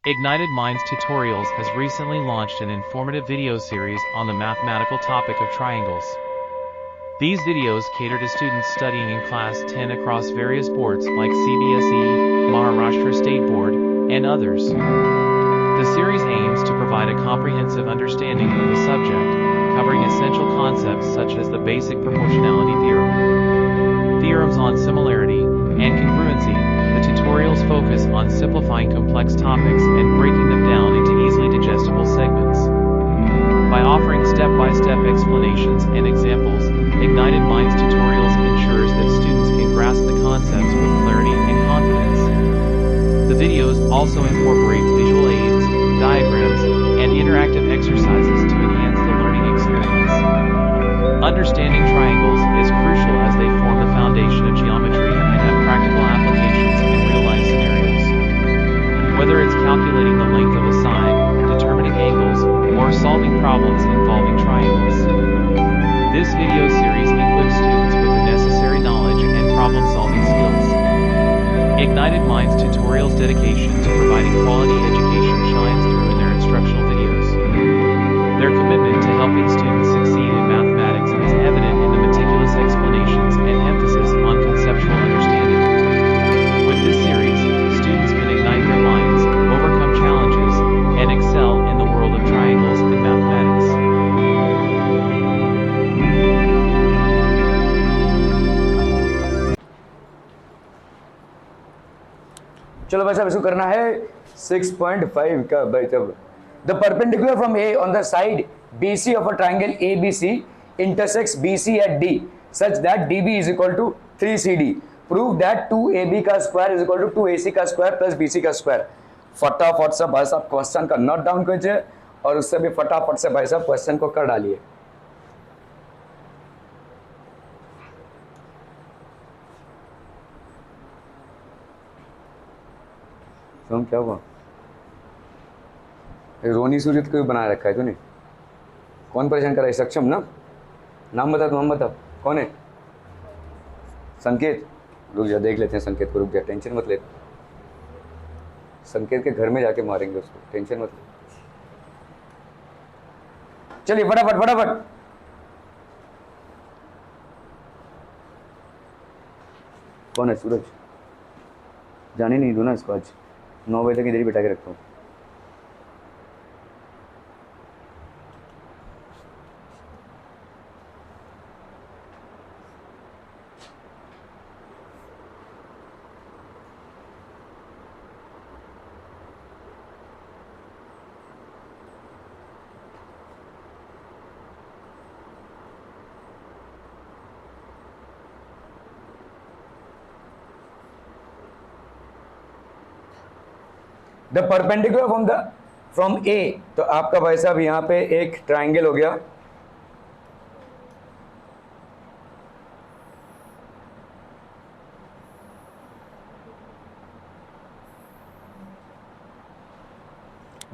Ignited Minds Tutorials has recently launched an informative video series on the mathematical topic of triangles. These videos cater to students studying in Class 10 across various boards like CBSE, Maharashtra State Board, and others. The series aims to provide a comprehensive understanding of the subject, covering essential concepts such as the basic proportionality theorem, theorems on similarity, and congruency. The tutorials focus on simplifying complex topics and breaking them down into easily digestible segments. By offering step-by-step explanations and examples, Ignited Minds Tutorials ensures that students can grasp the concepts with clarity and confidence. The videos also incorporate visual aids, diagrams, and interactive exercises to enhance the learning experience. Understanding triangles is crucial as they form the foundation of geometry and have practical applications in real-life scenarios. Whether it's calculating the length of a side, determining angles, or solving problems involving triangles. This video series equips students with the necessary knowledge and problem-solving skills. Ignited Minds Tutorials' dedication to providing quality education shines through in their instructional videos. Their commitment to helping students succeed in mathematics is evident in the meticulous explanations and emphasis on conceptual understanding. With this series, students can ignite their minds, overcome challenges, and excel in the world of triangles and mathematics. चलो भाई साहब इसको करना है 6.5 का भाई साहब the perpendicular from A on the side BC of a triangle ABC intersects BC at D such that DB is equal to 3CD. Prove that 2AB का square is equal to 2AC का square plus BC का square. फटाफट से भाई साहब question का note down कीजिए और उससे भी फटाफट से भाई साहब क्वेश्चन को कर डालिए. तुम क्या हुआ? रोनी सूरत को बना रखा है तूने. कौन परेशान कर रहा है? सक्षम ना. नाम बता. नाम बता कौन है? संकेत. रुक जा देख लेते हैं संकेत को. रुक जा टेंशन मत ले. संकेत के घर में जाके मारेंगे उसको. टेंशन मत ले. चलिए फटाफट फटाफट. कौन है? सूरज. जाने नहीं दो ना इसको. आज 9 बजे तक इधर ही बिठा के रखता हूँ. द परपेंडिकुलर फ्रॉम ए. तो आपका भाई साहब यहाँ पे एक ट्राइंगल हो गया.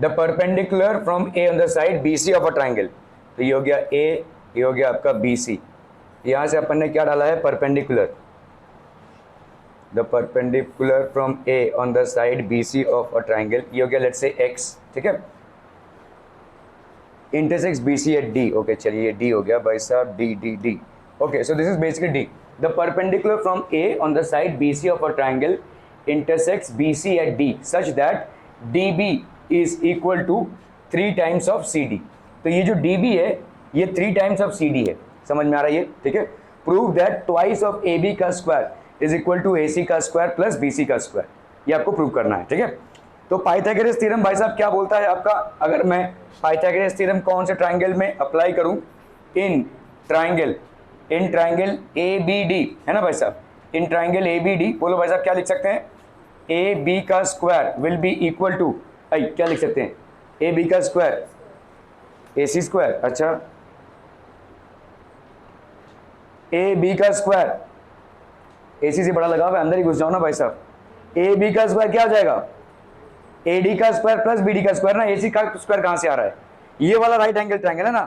The perpendicular from A on the side BC of a triangle. तो ये हो गया ए, ये हो गया आपका BC. यहां से अपन ने क्या डाला है? Perpendicular. The perpendicular from A on the side BC of a triangle. ये हो गया let's say X. ठीक है. Intersects BC at D. Okay, चलिए ये D हो गया भाई साहब. D. Okay, so this is basically D. The perpendicular from A on the side BC of a triangle intersects BC at D such that DB is equal to 3 times of CD. तो ये जो DB है ये 3 times of CD है. समझ में आ रहा है ये? ठीक है. Prove that twice of AB का square is equal to AC का स्क्वायर प्लस BC का स्क्वायर. ये आपको प्रूव करना है. ठीक है. तो पाइथागोरस थ्योरम भाई साहब क्या बोलता है आपका? अगर मैं पाइथागोरस थ्योरम कौन से ट्राइंगल में अप्लाई करूं? इन ट्राइंगल ABD है ना भाई साहब. इन ट्राइंगल ABD बोलो भाई साहब क्या लिख सकते हैं? AB का square will be equal to क्या लिख सकते हैं? AB का स्क्वायर AC स्क्वायर. अच्छा AB का स्क्वायर AC से बड़ा लगा हुआ है. अंदर ही घुस जाओ ना भाई साहब. AB का स्क्वायर क्या हो जाएगा? AD का स्क्वायर प्लस BD का स्क्वायर ना. AC का स्क्वायर कहां से आ रहा है? ये वाला राइट एंगल ट्रायंगल है ना.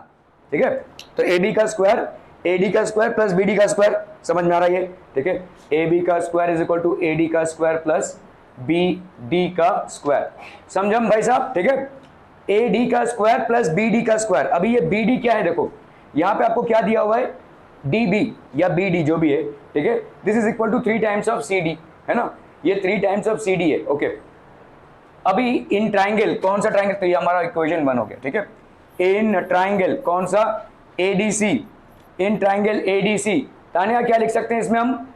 ठीक है. तो AB का स्क्वायर AD का स्क्वायर प्लस BD का स्क्वायर. समझ में आ रहा है ये? ठीक है. AB का square is equal to AD का स्क्वायर प्लस बी डी का स्क्वायर। समझम भाई साहब, ठीक है। ए डी का स्क्वायर प्लस बी डी का स्क्वायर। अभी ये बी डी क्या है, देखो यहां पे आपको क्या दिया हुआ है, डी बी या बी डी जो भी है, ठीक है। This is equal to 3 times of C D, है ना, ये 3 टाइम्स ऑफ सी डी है, ओके। अभी इन ट्राइंगल कौन सा ट्राइंगल, तो ये हमारा इक्वेशन 1 हो गया, ठीक है। इन ट्राइंगल कौन सा, ADC, in triangle ADC, Tania क्या लिख सकते हैं इसमें हम,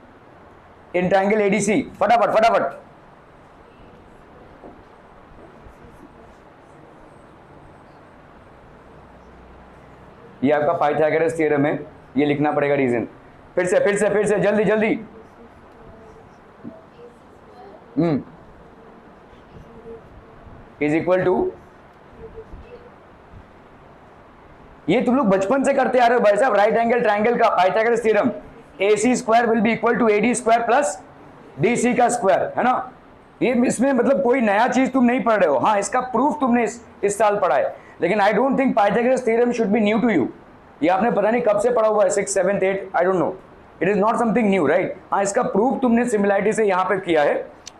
इन ट्राइंगल एडीसी, फटाफट फटाफट। ये आपका पाइथागोरस थ्योरम है, ये लिखना पड़ेगा रीजन। फिर से जल्दी जल्दी। इज इक्वल टू, ये तुम लोग बचपन से करते आ रहे हो भाई साहब, राइट एंगल ट्राइंगल का Pythagoras theorem, AC square will be equal to AD square plus DC का स्क्वायर, है ना। ये इसमें मतलब कोई नया चीज तुम नहीं पढ़ रहे हो, हाँ इसका प्रूफ तुमने इस साल पढ़ा है, लेकिन I don't think Pythagoras theorem should be new to you. ये आपने पता नहीं कब से पढ़ा हुआ है, 6, 7, 8, I don't know, it is not something new, right. हाँ इसका प्रूफ तुमने सिमिलैरिटी से यहाँ पे किया है,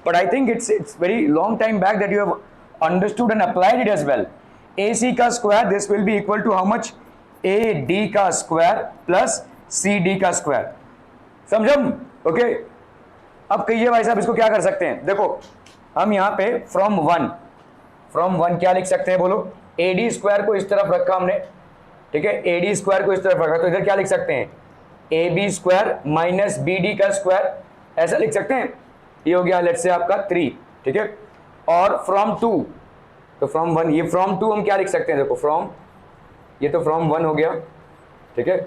but I think it's very long time back that you have understood and applied it as well. AC का square this will be equal to how much, AD का स्क्वायर प्लस CD का square, समझम, okay. अब कहिए भाई साहब इसको क्या कर सकते हैं, देखो हम यहाँ पे फ्रॉम वन क्या लिख सकते हैं बोलो, AD स्क्वायर को इस तरफ रखा हमने, ठीक है, AD स्क्वायर को इस तरफ रखा, तो इधर क्या लिख सकते हैं, AB स्क्वायर माइनस BD का स्क्वायर, ऐसा लिख सकते हैं। ये हो गया लेट्स से आपका 3, ठीक है। और फ्रॉम 2, तो फ्रॉम 1, ये फ्रॉम 2 हम क्या लिख सकते हैं, देखो फ्रॉम, ये तो फ्रॉम 1 हो गया, ठीक है।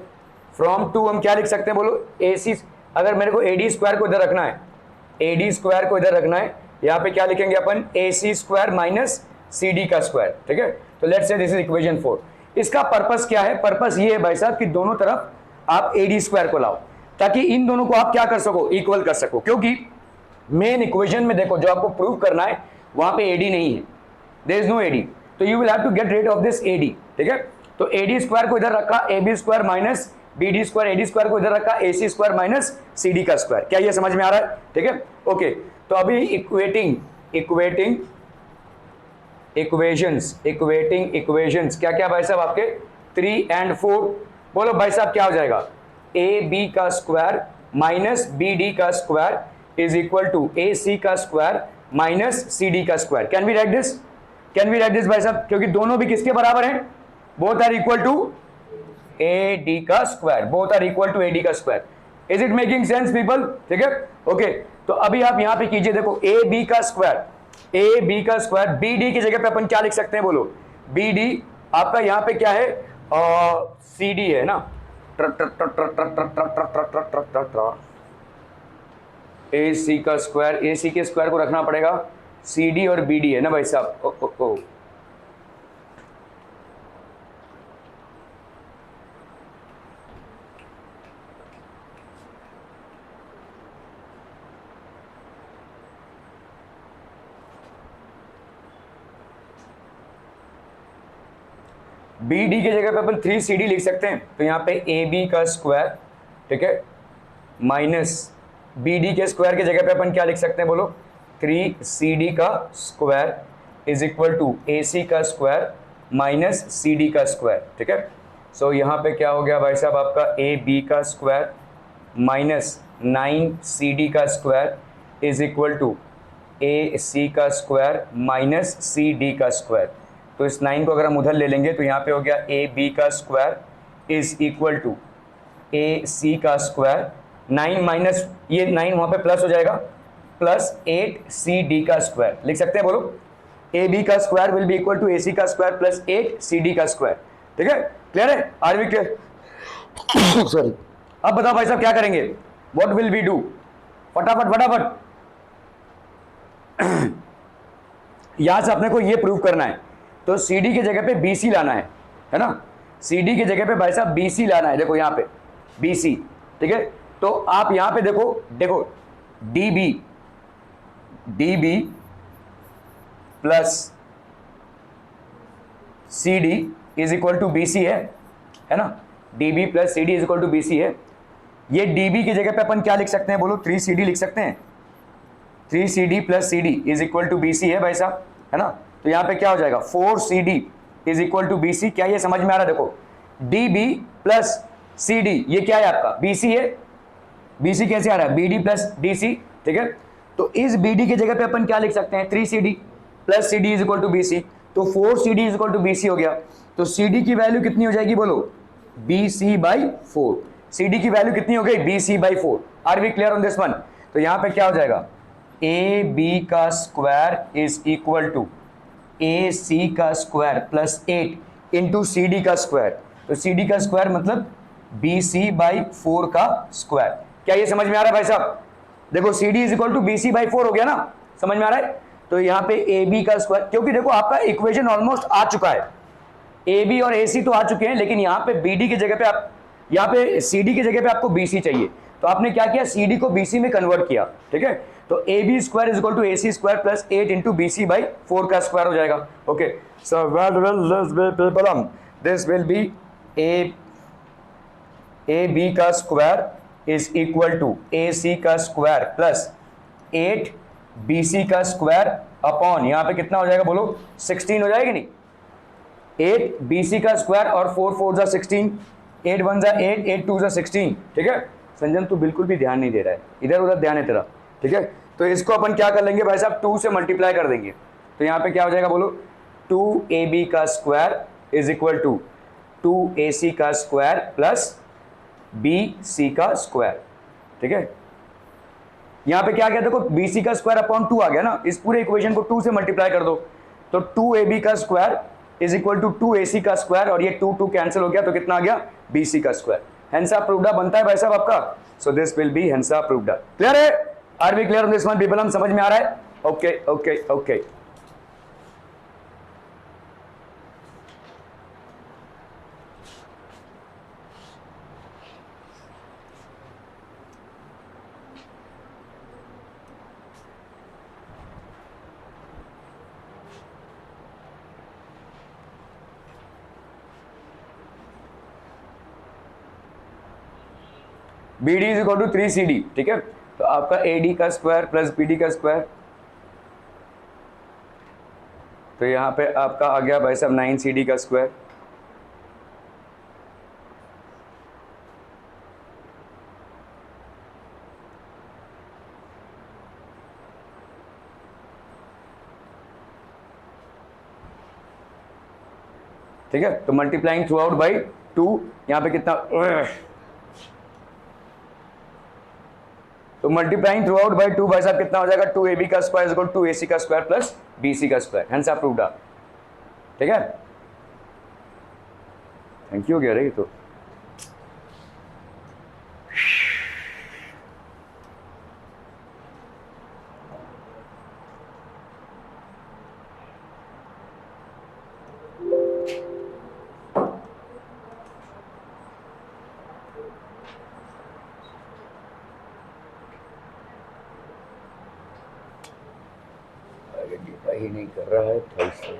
फ्रॉम 2 हम क्या लिख सकते हैं बोलो, AC, अगर मेरे को AD स्क्वायर को इधर रखना है, AD स्क्वायर को इधर रखना है, यहाँ पे क्या लिखेंगे अपन, AC स्क्वायर माइनस CD का स्क्वायर, ठीक है। तो let's say this is equation 4। इसका पर्पस क्या है, पर्पस ये है भाई साहब कि दोनों तरफ आप AD स्क्वायर को लाओ, ताकि इन दोनों को आप क्या कर सको, इक्वल कर सको, क्योंकि मेन इक्वेशन में देखो जो आपको प्रूव करना है वहां पे AD नहीं है, देयर इज नो AD, तो you will have to get rid of this AD, ठीक है। तो AD स्क्वायर को इधर रखा, AB square minus BD square, AD square को इधर रखा, AC स्क्वायर माइनस CD का स्क्वायर। क्या ये समझ में आ रहा है, ठीक है, ओके। तो अभी इक्वेटिंग इक्वेशंस क्या क्या भाई साहब आपके 3 और 4, बोलो भाई साहब क्या हो जाएगा, AB का स्क्वायर माइनस BD का square is equal to AC का स्क्वायर माइनस CD का square. Can we write this भाई साहब, क्योंकि दोनों भी किसके बराबर हैं, both are equal to AD का square, both are equal to AD का square. Is it making sense people, ठीक है, ओके। तो अभी आप यहां पे कीजिए, देखो AB का स्क्वायर BD की जगह पे अपन क्या लिख सकते हैं बोलो, BD आपका यहां पे क्या है, CD है ना, AC का स्क्वायर, AC के स्क्वायर को रखना पड़ेगा, CD और BD है ना भाई साहब, BD की जगह पे अपन 3CD लिख सकते हैं, तो यहाँ पे AB का स्क्वायर, ठीक है, माइनस BD के स्क्वायर की जगह पे अपन क्या लिख सकते हैं बोलो, 3CD का square is equal to AC का स्क्वायर माइनस CD का स्क्वायर, ठीक है। सो यहाँ पे क्या हो गया भाई साहब आपका AB का स्क्वायर माइनस 9CD का square is equal to AC का स्क्वायर माइनस CD का स्क्वायर। तो इस 9 को अगर हम उधर ले लेंगे तो यहाँ पे हो गया AB का square is equal to AC का स्क्वायर, 9 माइनस ये 9 वहाँ पे प्लस हो जाएगा, प्लस 8CD का स्क्वायर लिख सकते हैं बोलो, AB का square will be equal to AC का स्क्वायर प्लस 8CD का स्क्वायर, ठीक है। क्लियर है, आर वी क्लियर, सॉरी। अब बताओ भाई साहब क्या करेंगे, व्हाट विल वी डू, फटाफट यहां से अपने को ये प्रूव करना है, तो CD की जगह पे BC लाना है ना, CD की जगह पे भाई साहब BC लाना है, देखो यहाँ पे BC, ठीक है। तो आप यहाँ पे देखो DB plus CD is equal to BC है ना, DB plus CD is equal to BC है। ये DB की जगह पे अपन क्या लिख सकते हैं बोलो, 3CD लिख सकते हैं, 3CD plus CD is equal to BC है भाई साहब, है ना। तो यहाँ पे क्या हो जाएगा 4CD is equal to BC। क्या ये समझ में आ रहा है? देखो DB प्लस CD ये क्या है आपका BC है। BC कैसे आ रहा है BD प्लस DC, ठीक है। तो इस BD की जगह पे अपन क्या लिख सकते हैं 3CD plus CD is equal to BC। तो 4CD is equal to BC हो गया। तो CD की वैल्यू कितनी हो जाएगी बोलो BC/4। CD की वैल्यू कितनी हो गई BC/4। Are we clear on this one? तो यहां पे क्या हो जाएगा AB का square is equal to AC का स्क्वायर प्लस 8 इंटू CD का स्क्वायर। तो CD का स्क्वायर मतलब BC/4 का स्क्वायर। क्या ये समझ में आ रहा है भाई साहब? देखो CD is equal to BC/4 हो गया ना, समझ में आ रहा है। तो यहाँ पे AB का स्क्वायर, क्योंकि देखो आपका इक्वेशन ऑलमोस्ट आ चुका है, AB और AC तो आ चुके हैं, लेकिन यहाँ पे BD की जगह पे आप, यहाँ पे CD की जगह पे आपको BC चाहिए। तो आपने क्या किया CD को BC में कन्वर्ट किया, ठीक है। तो AB square is equal to AC square plus 8 into BC/4 का स्क्वायर हो जाएगा। Okay, so this will be AB का square is equal to AC का स्क्वायर प्लस 8 BC का स्क्वायर अपॉन यहाँ पे कितना हो जाएगा बोलो 16 हो जाएगी नहीं, 8 BC का स्क्वायर और 4 4 जा 16, 8 1 जा 8, 8 2 जा 16, ठीक है। संजन तू बिल्कुल भी ध्यान नहीं दे रहा है, इधर उधर ध्यान है तेरा, ठीक है। तो इसको अपन क्या कर लेंगे भाई साहब 2 से मल्टीप्लाई कर देंगे। तो यहाँ पे क्या हो जाएगा बोलो 2AB का square is equal to 2AC का स्क्वायर प्लस BC का स्क्वायर, ठीक है। यहाँ पे क्या गया देखो BC का स्क्वायर अपॉन 2 आ गया ना, इस पूरे इक्वेशन को 2 से मल्टीप्लाई कर दो। तो 2AB का square is equal to 2AC का स्क्वायर और ये 2 2 कैंसिल हो गया, तो कितना आ गया BC का स्क्वायर। हेंसा प्रूव्ड बनता है भाई साहब आपका। So this will be hence proved. Clear है? Are we clear on this one people? हम समझ में आ रहा है? Okay okay okay. BD is equal to 3CD, ठीक है। तो आपका AD का स्क्वायर प्लस BD का स्क्वायर, तो यहाँ पे आपका आ गया भाई साहब 9CD का स्क्वायर, ठीक है। तो मल्टीप्लाइंग थ्रू आउट बाई 2, यहाँ पे कितना, तो मल्टीप्लाइंग थ्रू आउट बाई 2 भाई साहब कितना हो जाएगा 2AB का स्क्वायर इक्वल टू 2AC का स्क्वायर प्लस BC का स्क्वायर। हेंस अप्रूव्ड, ठीक है। Thank you. रे तो ही नहीं कर रहा है फिर से।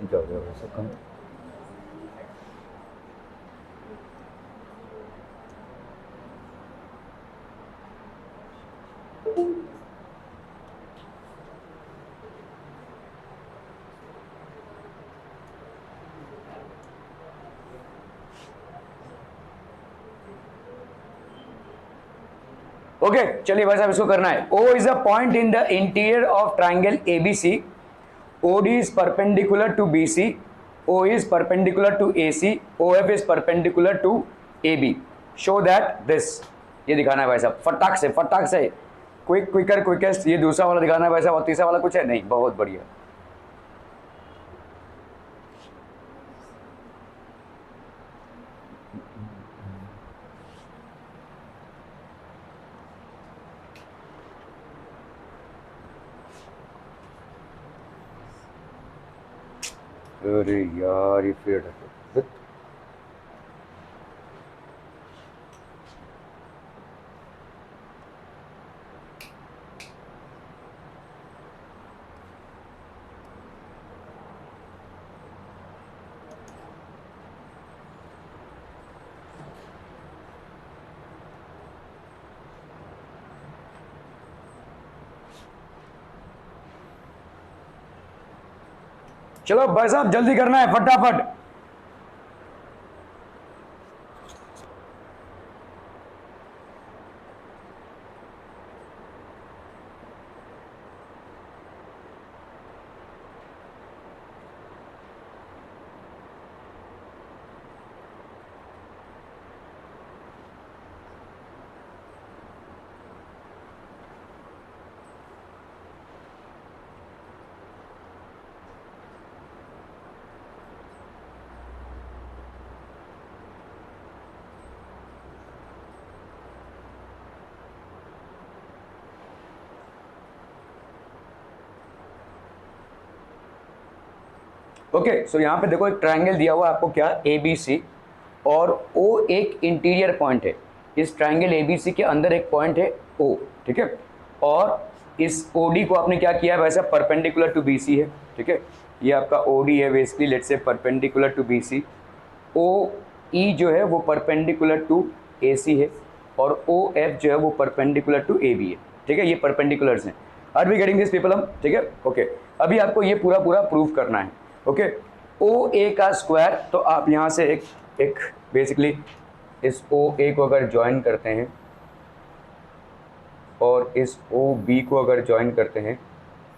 जाओ सकता। ओके चलिए भाई साहब इसको करना है। O is a point in the interior of triangle ABC। OD is perpendicular to BC, O is perpendicular to AC, OF is perpendicular to AB. Show that this, ये दिखाना है भाई साहब फटाक से क्विकर क्विकेस्ट, ये दूसरा वाला दिखाना है भाई साहब, और तीसरा वाला कुछ है नहीं, बहुत बढ़िया। अरे यार ये फेड है। चलो भाई साहब जल्दी करना है फटाफट। ओके, सो यहाँ पे देखो एक ट्रायंगल दिया हुआ है आपको, क्या, ए बी सी, और ओ एक इंटीरियर पॉइंट है। इस ट्रायंगल ए बी सी के अंदर एक पॉइंट है ओ, ठीक है, और इस ओ डी को आपने क्या किया है वैसे, परपेंडिकुलर टू बी सी है, ठीक है, ये आपका ओ डी है basically, let's say perpendicular to B C. O E जो है वो परपेंडिकुलर टू ए सी है, और ओ एफ जो है वो परपेंडिकुलर टू ए बी है, ठीक है, ये परपेंडिकुलर्स हैं। Are we getting this people hmm, ठीक है, ओके। अभी आपको ये पूरा प्रूव करना है, ओके। ओ ए का स्क्वायर, तो आप यहाँ से एक बेसिकली इस ओ ए को अगर ज्वाइन करते हैं और इस ओ बी को अगर ज्वाइन करते हैं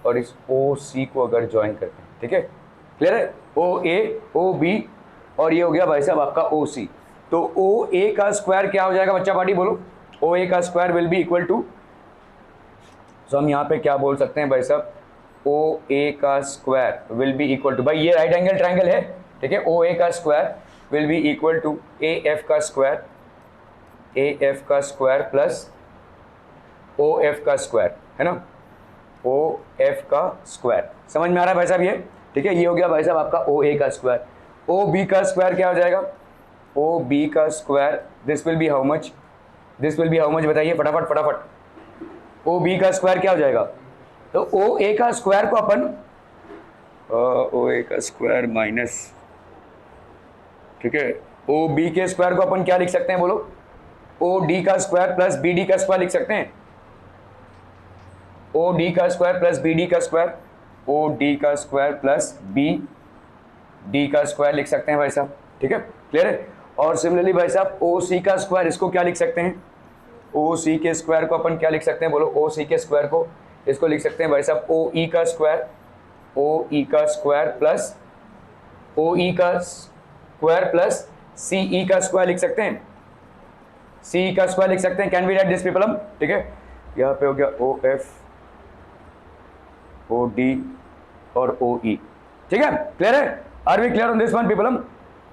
और इस ओ सी को अगर ज्वाइन करते हैं, ठीक है, क्लियर है, ओ ए ओ बी, और ये हो गया भाई साहब आपका ओ सी। तो ओ ए का स्क्वायर क्या हो जाएगा बच्चा पार्टी, बोलो। ओ ए का square will be equal to, तो हम यहाँ पे क्या बोल सकते हैं भाई साहब, ओ ए का square will be equal to, भाई ये राइट एंगल ट्रायंगल है, ठीक है, ओ ए का square will be equal to A F का स्क्वायर, ए एफ का स्क्वायर प्लस ओ एफ का स्क्वायर, है ना, ओ एफ का स्क्वायर। समझ में आ रहा है भाई साहब ये, ठीक है, ये हो गया भाई साहब आपका ओ ए का स्क्वायर। ओ बी का स्क्वायर क्या हो जाएगा, ओ बी का square, this will B how much, this will B how much, बताइए फटाफट फटाफट। ओ बी का स्क्वायर क्या हो जाएगा, तो ओ ए का स्क्वायर को अपन ओ ए का स्क्वायर माइनस, ठीक है, ओ बी के स्क्वायर को अपन क्या लिख सकते हैं, बोलो, ओ डी का स्क्वायर प्लस बी डी का स्क्वायर लिख सकते हैं, ओ डी का स्क्वायर प्लस बी डी का स्क्वायर, ओ डी का स्क्वायर प्लस बी डी का स्क्वायर लिख सकते हैं भाई साहब, ठीक है, क्लियर है। और सिमिलरली भाई साहब ओ सी का स्क्वायर, इसको क्या लिख सकते हैं, ओ सी के स्क्वायर को अपन क्या लिख सकते हैं, बोलो, ओ सी के स्क्वायर को इसको लिख सकते हैं भाई साहब ओ ई का स्क्वायर, ओ ई का स्क्वायर प्लस ओ ई का स्क्वायर प्लस सी ई का स्क्वायर लिख सकते हैं, सी ई का स्क्वायर लिख सकते हैं, can we write this people hmm, ठीक है। यहाँ पे हो गया ओ एफ, ओ डी और ओ ई, ठीक है, क्लियर है, are we clear on this one people hmm.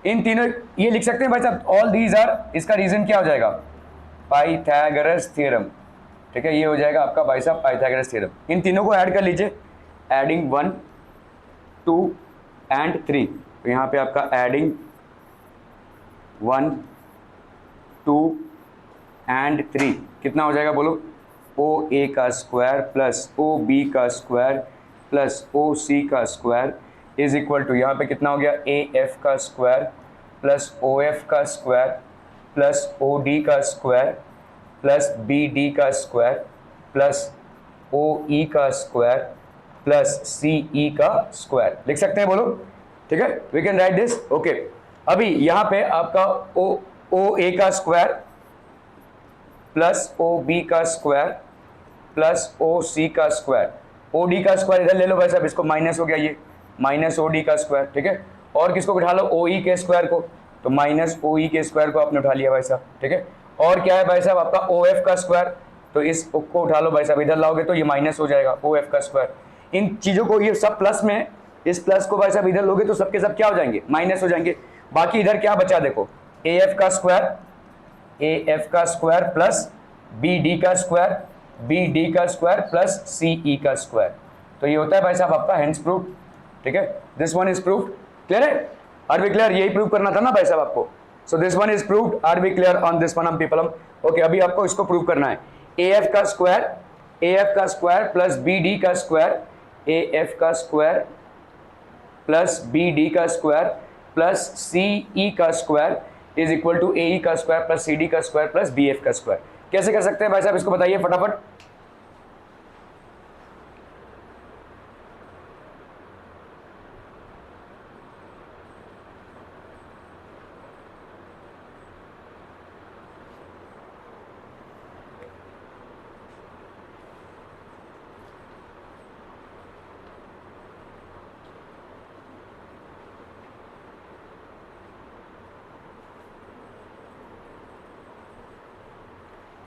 इन तीनों ये लिख सकते हैं भाई साहब, ऑल दीज आर, इसका रीजन क्या हो जाएगा, पाइथागोरस थ्योरम, ठीक है, ये हो जाएगा आपका भाई साहब पाइथागोरस थ्योरम। इन तीनों को ऐड कर लीजिए, एडिंग 1 2 एंड 3, तो यहाँ पे आपका एडिंग 1 2 एंड 3 कितना हो जाएगा, बोलो, ओ ए का स्क्वायर प्लस ओ बी का स्क्वायर प्लस ओ सी का स्क्वायर इज इक्वल टू, यहाँ पे कितना हो गया, ए एफ का स्क्वायर प्लस ओ एफ का स्क्वायर प्लस ओ डी का स्क्वायर प्लस बी डी का स्क्वायर प्लस ओ ई का स्क्वायर प्लस सी ई का स्क्वायर लिख सकते हैं, बोलो, ठीक है, we can write this, okay. अभी यहाँ पे आपका ओ ए का स्क्वायर प्लस ओ बी का स्क्वायर प्लस ओ सी का स्क्वायर, ओ डी का स्क्वायर इधर ले लो भाई साहब, इसको माइनस हो गया, ये माइनस ओ डी का स्क्वायर, ठीक है, और किसको उठा लो, ओ ई के स्क्वायर को, तो माइनस ओ ई के स्क्वायर को आपने उठा लिया भाई साहब, ठीक है, और क्या है भाई साहब आपका ओ एफ का स्क्वायर, तो इसको उठा लो भाई साहब, इधर लाओगे तो ये माइनस हो जाएगा ओ एफ का स्क्वायर। इन चीज़ों को, ये सब प्लस में, इस प्लस को भाई साहब इधर लोगे तो सबके सब क्या हो जाएंगे, माइनस हो जाएंगे। बाकी इधर क्या बचा देखो, ए एफ का स्क्वायर प्लस बी डी का स्क्वायर प्लस सी ई का स्क्वायर। तो ये होता है भाई साहब आपका हेंस प्रूफ। ठीक है, this one is proof. Clear है, आर वी क्लियर? यही प्रूव करना था ना भाई साहब आपको। So this one is proved, are we clear on this one people? Okay, अभी आपको इसको प्रूव करना है। ए एफ का स्क्वायर प्लस बी डी का स्क्वायर, ए एफ का स्क्वायर प्लस बी डी का स्क्वायर प्लस सी ई का square is equal to A E का स्क्वायर प्लस सी डी का स्क्वायर प्लस बी एफ का square. कैसे कर सकते हैं भाई साहब, इसको बताइए फटाफट।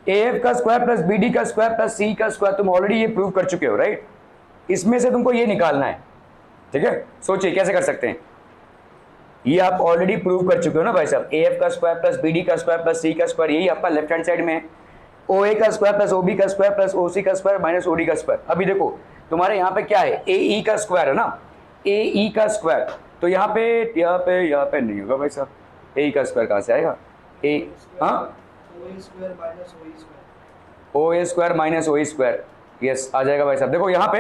ए एफ का स्क्वायर प्लस बी डी का स्क्वायर प्लस सी का स्क्वायर, तुम ऑलरेडी ये प्रूव कर चुके हो, राइट? इसमें से तुमको ये निकालना है। ठीक है, सोचिए कैसे कर सकते हैं। ये आप ऑलरेडी प्रूव कर चुके हो ना भाई साहब, ए एफ का स्क्वायर प्लस बी डी का स्क्वायर प्लस सी का स्क्वायर, यही आपका लेफ्ट हैंड साइड में है। ओ ए का स्क्वायर प्लस ओ बी का स्क्वायर प्लस ओ सी का स्क्वायर माइनस ओ डी का स्क्वायर। अभी देखो तुम्हारे यहाँ पे क्या है, ए ई का स्क्वायर है ना, ए ई का स्क्वायर। तो यहाँ पे नहीं होगा भाई साहब, ए ई का स्क्वायर कहाँ से आएगा? ए हाँ, ओ A square minus O E square, yes आ जाएगा भाई साहब। देखो यहाँ पे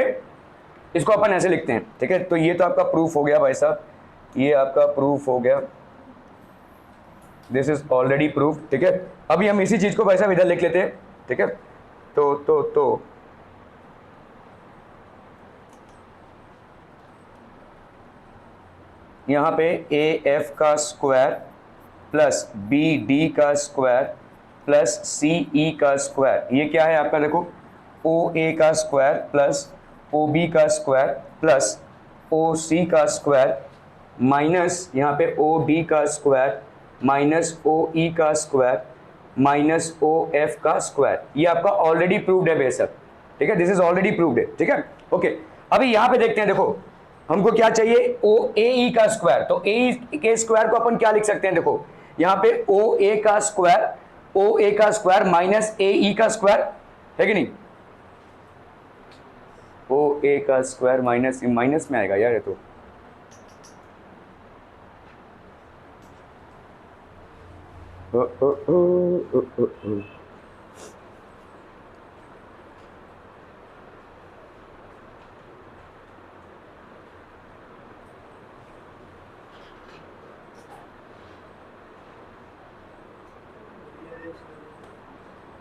इसको अपन ऐसे लिखते हैं। ठीक है, तो ये तो आपका प्रूफ हो गया भाई साहब, ये आपका प्रूफ हो गया, दिस इज ऑलरेडी प्रूफ। ठीक है, अभी हम इसी चीज को भाई साहब इधर लिख लेते हैं। ठीक है, तो यहाँ पे ए एफ का स्क्वायर प्लस बी डी का स्क्वायर प्लस सी ई का स्क्वायर, ये क्या है आपका, देखो ओ ए का स्क्वायर प्लस ओ बी का स्क्वायर प्लस ओ सी का स्क्वायर माइनस यहाँ पे ओ डी का स्क्वायर माइनस ओ ई का स्क्वायर माइनस ओ एफ का स्क्वायर। ये आपका ऑलरेडी प्रूव्ड है बेशक। ठीक है, दिस इज ऑलरेडी प्रूव्ड है। ठीक है, ओके, अभी यहाँ पे देखते हैं। देखो हमको क्या चाहिए, ओ ए ई का स्क्वायर। तो ए के स्क्वायर को अपन क्या लिख सकते हैं, देखो यहाँ पे ओ ए का स्क्वायर माइनस ए ई का स्क्वायर है कि नहीं, ओ ए का स्क्वायर माइनस माइनस में आएगा यार ये तो,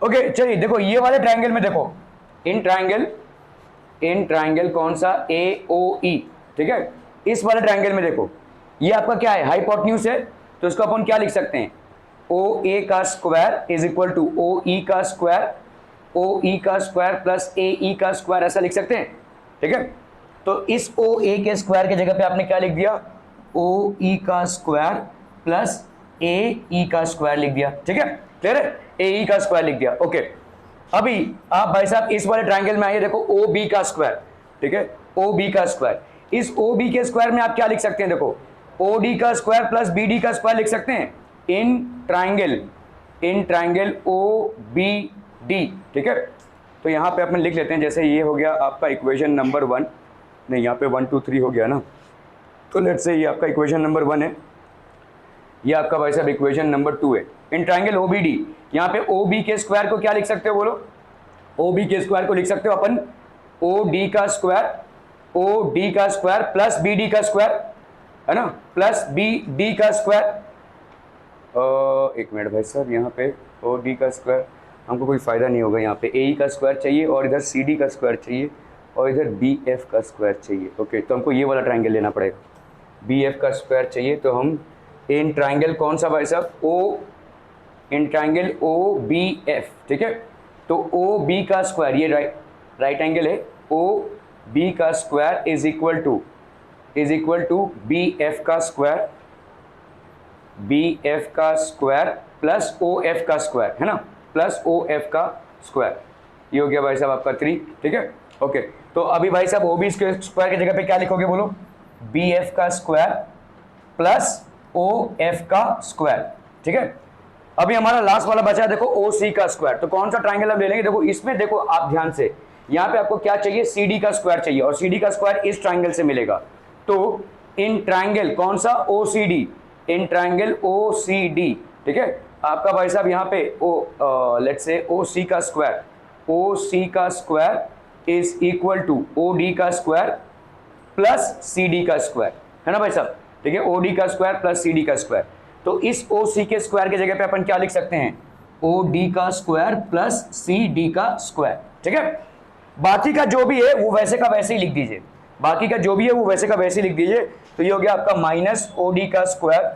ओके चलिए देखो ये वाले ट्रायंगल में देखो, इन ट्रायंगल कौन सा, ए ओ ई। ठीक है, इस वाले ट्रायंगल में देखो ये आपका क्या है, हाइपोटेन्यूज है। तो इसको अपन क्या लिख सकते हैं, ओ ए का square is equal to O E का स्क्वायर प्लस ए ई का स्क्वायर, ऐसा लिख सकते हैं। ठीक है, तो इस ओ ए के स्क्वायर के जगह पे आपने क्या लिख दिया, ओ ई का स्क्वायर प्लस ए ई का स्क्वायर लिख दिया। ठीक है, क्लियर है, ए ई का स्क्वायर लिख दिया। ओके, अभी आप भाई साहब इस वाले ट्रायंगल में आइए, देखो ओ बी का स्क्वायर। ठीक है, ओ बी का स्क्वायर, इस ओ बी के स्क्वायर में आप क्या लिख सकते हैं, देखो ओ डी का स्क्वायर प्लस बी डी का स्क्वायर लिख सकते हैं in triangle O B D. ठीक है, तो यहाँ पे अपन लिख लेते हैं, जैसे ये हो गया आपका इक्वेशन नंबर 1, नहीं यहाँ पे 1 2 3 हो गया ना, तो लेट्स से ये आपका इक्वेशन नंबर 1 है, ये आपका भाई साहब इक्वेशन नंबर 2 है। In triangle O B D, यहाँ पे ओ बी के स्क्वायर को क्या लिख सकते हो, बोलो, ओ बी के स्क्वायर को लिख सकते हो अपन ओ डी का स्क्वायर प्लस बी डी का स्क्वायर, है ना, प्लस बी डी का स्क्वायर। एक मिनट भाई साहब, यहाँ पे ओ डी का स्क्वायर हमको कोई फ़ायदा नहीं होगा, यहाँ पे ए ई का स्क्वायर चाहिए और इधर सी डी का स्क्वायर चाहिए और इधर बी एफ का स्क्वायर चाहिए। ओके, तो हमको ये वाला ट्रायंगल लेना पड़ेगा, बी एफ का स्क्वायर चाहिए। तो हम इन ट्रायंगल कौन सा भाई साहब, in triangle O B F. ठीक है, तो ओ बी का स्क्वायर, ये राइट एंगल है, ओ बी का square is equal to B F का स्क्वायर प्लस ओ एफ का स्क्वायर, है ना, प्लस ओ एफ का स्क्वायर। ये हो गया भाई साहब आपका 3, ठीक है। ओके, तो अभी भाई साहब ओ बी स्क्वायर की जगह पे क्या लिखोगे बोलो, बी एफ का स्क्वायर प्लस ओ एफ का स्क्वायर, ठीक है। अभी हमारा लास्ट वाला बचा है देखो ओ सी का स्क्वायर, तो कौन सा ट्राइंगल हम ले लेंगे, देखो इसमें देखो आप ध्यान से, यहाँ पे आपको क्या चाहिए, सी डी का स्क्वायर चाहिए, और सी डी का स्क्वायर इस ट्राइंगल से मिलेगा। तो इन ट्राइंगल कौन सा, O C D, in triangle O C D, ठीक है, आपका भाई साहब यहाँ पे ओ लेट्स से ओ सी का स्क्वायर, ओ सी का square is equal to O D का स्क्वायर प्लस सी डी का स्क्वायर, है ना भाई साहब, ठीक है, ओ डी का स्क्वायर प्लस सी डी का स्क्वायर। तो इस ओ सी के स्क्वायर की जगह पे अपन क्या लिख सकते हैं, ओ डी का स्क्वायर प्लस सी डी का स्क्वायर, ठीक है। बाकी का जो भी है वो वैसे का वैसे ही लिख दीजिए, बाकी का जो भी है वो वैसे का वैसे ही लिख दीजिए। तो ये हो गया आपका माइनस ओ डी का स्क्वायर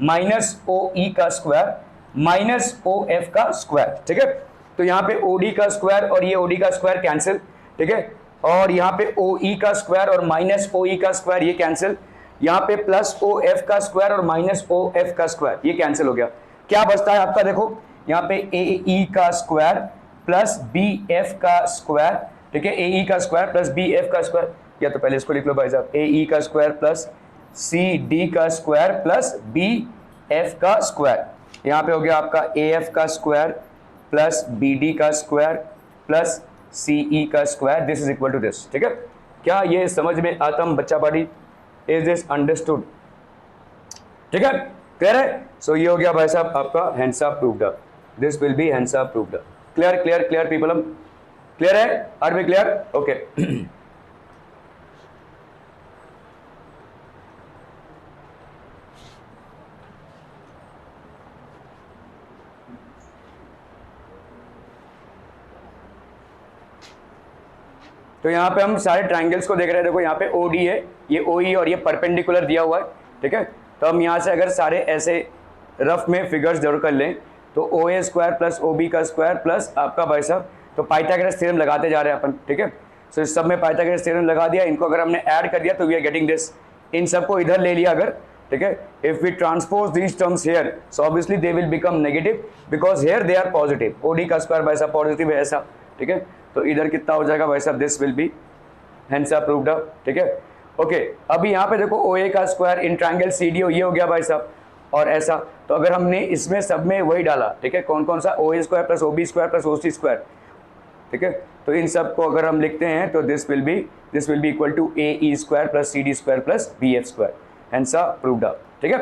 माइनस ओ ई का स्क्वायर माइनस ओ एफ का स्क्वायर, ठीक है। तो यहाँ पे ओ डी का स्क्वायर और ये ओ डी का स्क्वायर कैंसिल, ठीक है, और यहाँ पे ओ ई का स्क्वायर और माइनस ओ ई का स्क्वायर ये कैंसिल, यहाँ पे प्लस ओ एफ का स्क्वायर और माइनस ओ एफ का स्क्वायर ये कैंसिल हो गया। क्या बचता है आपका, देखो यहाँ पे ए ई का स्क्वायर प्लस बी एफ का स्क्वायर, ठीक है, ए ई का स्क्वायर प्लस बी एफ का स्क्वायर, या तो पहले इसको लिख लो भाई साहब, ए ई का स्क्वायर प्लस सी डी का स्क्वायर प्लस बी एफ का स्क्वायर, यहाँ पे हो गया आपका ए एफ का स्क्वायर प्लस बी डी का स्क्वायर प्लस सी ई का square, this is equal to this, ठीक है। क्या ये समझ में आता बच्चा पार्टी, इज दिस अंडरस्टूड, ठीक है, क्लियर है। सो ये हो गया भाई साहब आपका hands up proved, this will B hands up proved, clear clear clear people, हम क्लियर है, आर वी क्लियर, ओके। तो यहाँ पे हम सारे ट्राइंगल्स को देख रहे हैं, देखो यहाँ पे ओ डी है, ये ओ ई और ये परपेंडिकुलर दिया हुआ है, ठीक है। तो हम यहाँ से अगर सारे ऐसे रफ में फिगर्स जरूर कर लें, तो ओ A square plus O B का स्क्वायर प्लस आपका भाई साहब, तो पाइथागोरस थ्योरम लगाते जा रहे हैं अपन, ठीक है। सो इस सब में पाइथागोरस थ्योरम लगा दिया, इनको अगर हमने ऐड कर दिया तो वी आर गेटिंग दिस, इन सबको इधर ले लिया अगर, ठीक है, if we transpose these terms here, so obviously they will become negative because here they are positive, O D का स्क्वायर भाई साहब पॉजिटिव है ऐसा, ठीक है। तो इधर कितना हो जाएगा भाई साहब, this will B hence approved, ठीक है, ओके। अभी यहाँ पे देखो ओ ए का square in triangle C D ये हो गया भाई साहब, और ऐसा, तो अगर हमने इसमें सब में वही डाला, ठीक है, कौन कौन सा, O A square plus O B square plus O C square, ठीक है, तो इन सब को अगर हम लिखते हैं तो this will be equal to A E square plus C D square plus B F square, hence approved, ठीक है,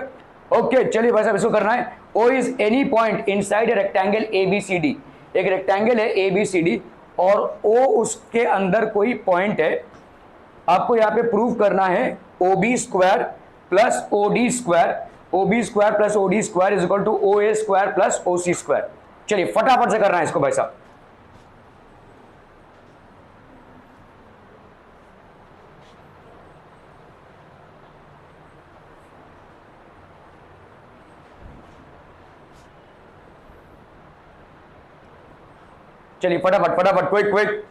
ओके। चलिए भाई साहब इसको करना है, O is any point inside a rectangle A B C D, एक रेक्टेंगल है ए बी सी डी और ओ उसके अंदर कोई पॉइंट है, आपको यहाँ पे प्रूव करना है O B square plus O D square, O B square plus O D square is equal to O A square plus O C square. चलिए फटाफट से करना है इसको भाई साहब, चलिए फटाफट फटाफट quick quick.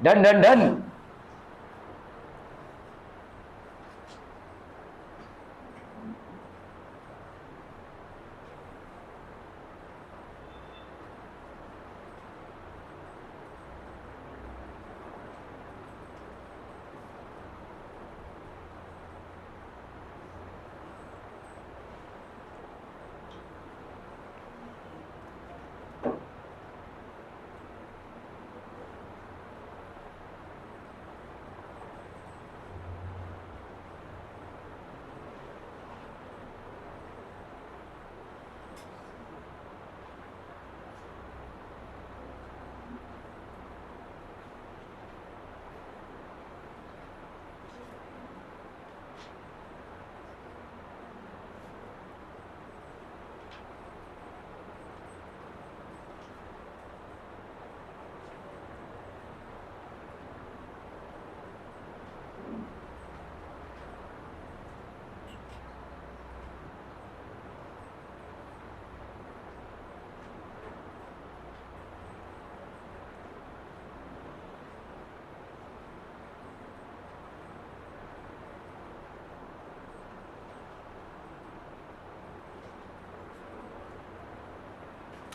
Done done done,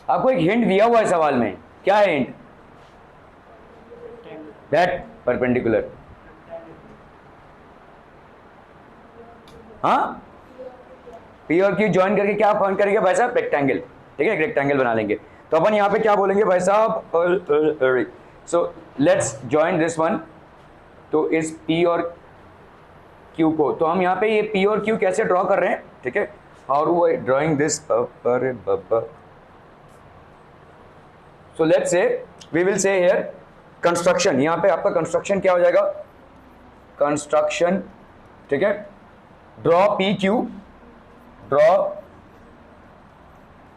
आपको एक हिंट दिया हुआ है सवाल में, क्या है हिंट? That perpendicular. हाँ, पी और क्यू ज्वाइन करके क्या फॉर्म करेंगे भाई साहब? रेक्टेंगल। ठीक है, एक रेक्टेंगल बना लेंगे। तो अपन यहाँ पे क्या बोलेंगे भाई साहब? So let's join this one. तो इस पी और क्यू को, तो हम यहाँ पे ये पी और क्यू कैसे ड्रॉ कर रहे हैं? ठीक है, how do I drawing this? अरे बाबा, so let's say we will say here construction. यहाँ पे आपका कंस्ट्रक्शन क्या हो जाएगा? कंस्ट्रक्शन। ठीक है, draw P Q, draw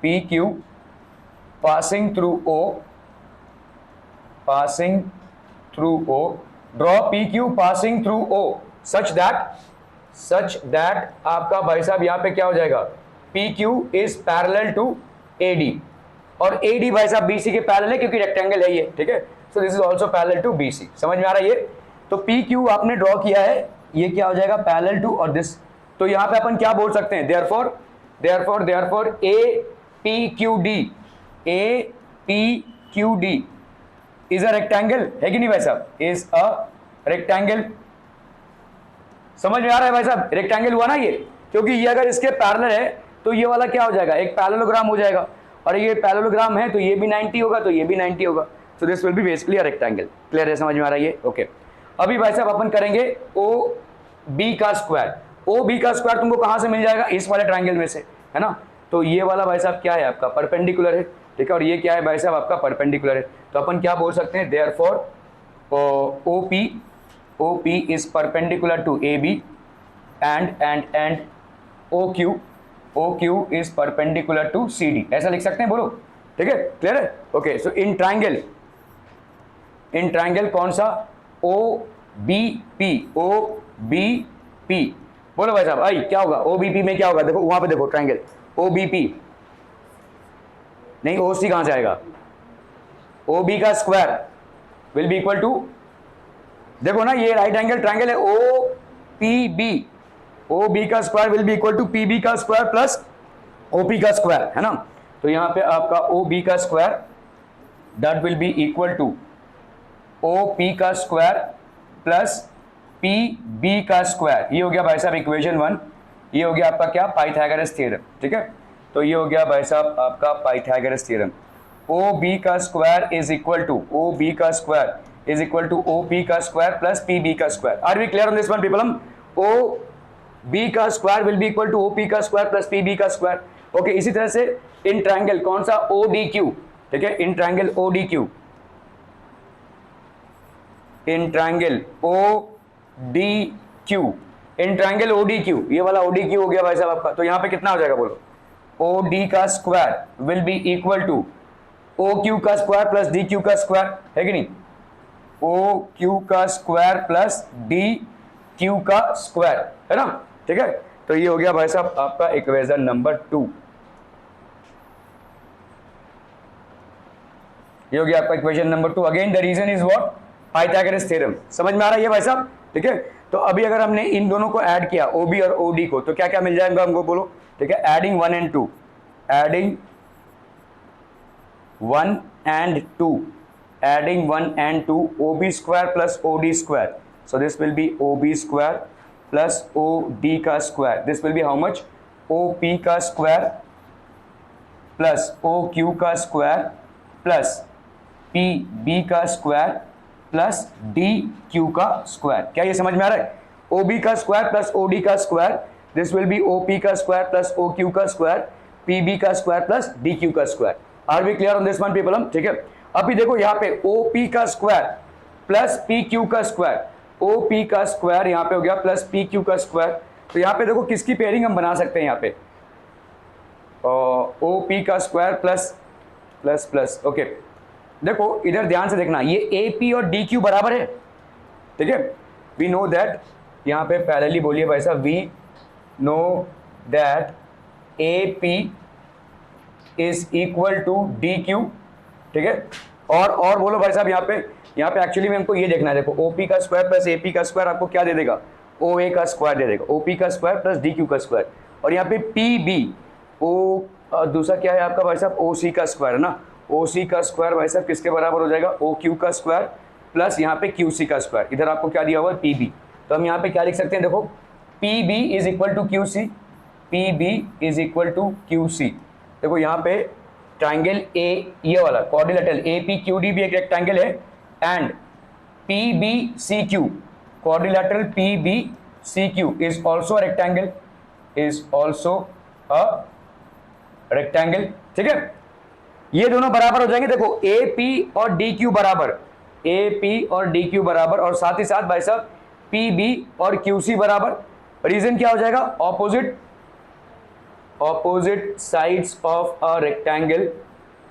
P Q passing through O, passing through O, draw PQ passing through O such that आपका भाई साहब यहाँ पे क्या हो जाएगा? PQ is parallel to AD, और AD भाई साहब BC के पैरेलल है क्योंकि रेक्टेंगल है ये। ठीक है, so this is also parallel to BC। समझ में आ रहा है ये? तो PQ आपने ड्रॉ किया है, ये क्या हो जाएगा? पैरेलल टू, और दिस, तो यहाँ पे अपन क्या बोल सकते हैं? therefore APQD, APQD is a rectangle, है कि नहीं भाई साहब? is a rectangle। समझ में आ रहा है भाई साहब? रेक्टेंगल हुआ ना ये, क्योंकि ये अगर इसके पैरेलल है तो ये वाला क्या हो जाएगा? एक पैरेललोग्राम हो जाएगा, और ये पैरेललोग्राम है तो ये भी 90 होगा, तो ये भी 90 होगा। सो this will be basically a rectangle. Clear है? समझ में आ रहा है ये? ओके। अभी भाई साहब अपन करेंगे OB का स्क्वायर। OB का स्क्वायर तुमको कहां से मिल जाएगा? इस वाले ट्राइंगल में से, है ना? तो ये वाला भाई साहब क्या है आपका? परपेंडिकुलर है। ठीक है, और ये क्या है भाई साहब? आपका परपेंडिकुलर है। तो अपन क्या बोल सकते हैं? Therefore OP is perpendicular to AB and OQ is perpendicular to CD। ऐसा लिख सकते हैं, बोलो। ठीक है, क्लियर है? ओके, सो इन ट्राइंगल कौन सा? OBP, बोलो भाई साहब। आई क्या होगा? OBP में क्या होगा? देखो वहां पे, देखो ट्राइंगल OBP, नहीं OC कहां से आएगा? OB का square will be equal to, देखो ना ये राइट एंगल ट्राइंगल है OPB, OB का square will be equal to PB का स्क्वायर प्लस OP का स्क्वायर, है ना? तो यहां पे आपका OB का square that will be equal to OP का स्क्वायर प्लस PB का स्क्वायर। ये हो गया भाई साहब इक्वेशन 1। ये हो गया आपका क्या? Pythagoras theorem. ठीक है, तो ये हो गया भाई साहब आपका पाइथागोरस थ्योरम। OB का square is equal to OB का square is equal to OP का स्क्वायर प्लस PB का square. Are we clear on this one people? Hmm OB का square will be equal to OP का square plus PB का square. Okay, इसी तरह से इन triangle कौन सा? ODQ। ठीक है, in triangle ODQ, in triangle ODQ, in triangle ODQ, ये वाला ODQ हो गया भाई साहब आपका। तो यहां पे कितना हो जाएगा बोलो? OD का square will be equal to OQ का स्क्वायर प्लस DQ का स्क्वायर, है कि नहीं? OQ का स्क्वायर प्लस DQ का स्क्वायर, है ना? ठीक है, तो ये हो गया भाई साहब आपका इक्वेशन नंबर 2। ये हो गया आपका equation number 2। Again the reason is what? Pythagoras theorem. समझ में आ रहा है ये भाई साहब? ठीक है, तो अभी अगर हमने इन दोनों को ऐड किया OB और OD को, तो क्या क्या मिल जाएगा हमको? बोलो। ठीक है, adding 1 and 2, adding 1 and 2, adding 1 and 2, OB square plus OD square. So this will be OB square plus OD का square. This will be how much? OP का square plus OQ का square plus PB का square plus DQ का square. क्या ये समझ में आ रहा है? OB का square plus OD का square. This will be OP का square plus OQ का square, PB का square plus DQ का square. Are we clear on this one people? हम ठीक है। अभी देखो यहाँ पे OP का स्क्वायर प्लस PQ का स्क्वायर, OP का स्क्वायर यहाँ पे हो गया प्लस PQ का स्क्वायर। तो यहाँ पे देखो किसकी पेयरिंग हम बना सकते हैं यहाँ पे? OP का square plus plus plus. Okay, देखो इधर ध्यान से देखना, ये AP और DQ बराबर है। ठीक है, वी नो दैट, यहाँ पे पैरेलली बोलिए भाई साहब, we know that AP is equal to DQ। ठीक है, और बोलो भाई साहब, यहाँ पे एक्चुअली में हमको ये देखना है। देखो OP का स्क्वायर प्लस AP का स्क्वायर आपको क्या दे देगा? OA का स्क्वायर दे देगा। OP का स्क्वायर प्लस DQ का स्क्वायर, और यहाँ पे PB दूसरा क्या है आपका भाई साहब, ओ सी का स्क्वायर है ना, ओ सी का स्क्वायर भाई साहब किसके बराबर हो जाएगा, ओ क्यू का स्क्वायर प्लस यहाँ पे क्यू सी का स्क्वायर, इधर आपको क्या दिया हुआ है, पी बी। तो हम यहाँ पे क्या लिख सकते हैं, देखो P B is equal to Q C, P B is equal to Q C. देखो यहाँ पे ट्राइंगल ए, ये वाला quadrilateral A P Q D भी एक रेक्टेंगल है, and P B C Q, quadrilateral P B C Q is also rectangle, is also a rectangle. ठीक है, ये दोनों बराबर हो जाएंगे। देखो ए पी और डी क्यू बराबर, ए पी और डी क्यू बराबर, और साथ ही साथ भाई साहब पी बी और क्यू सी बराबर। रीजन क्या हो जाएगा, opposite sides of a rectangle,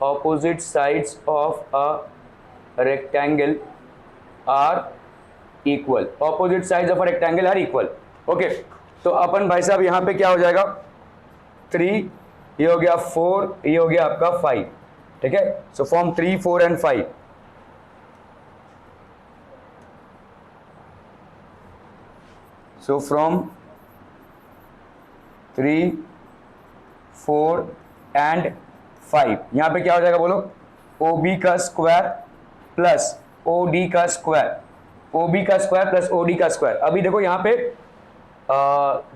opposite sides of a rectangle are equal, opposite sides of a rectangle are equal. Okay, तो अपन भाई साहब यहां पे क्या हो जाएगा, 3, ये हो गया 4, ये हो गया आपका 5। ठीक है, so form 3, 4 and 5। So from 3, 4 and 5 यहां पे क्या हो जाएगा बोलो, ओ बी का स्क्वायर प्लस ओ डी का स्क्वायर, ओ बी का स्क्वायर प्लस ओ डी का स्क्वायर। अभी देखो यहाँ पे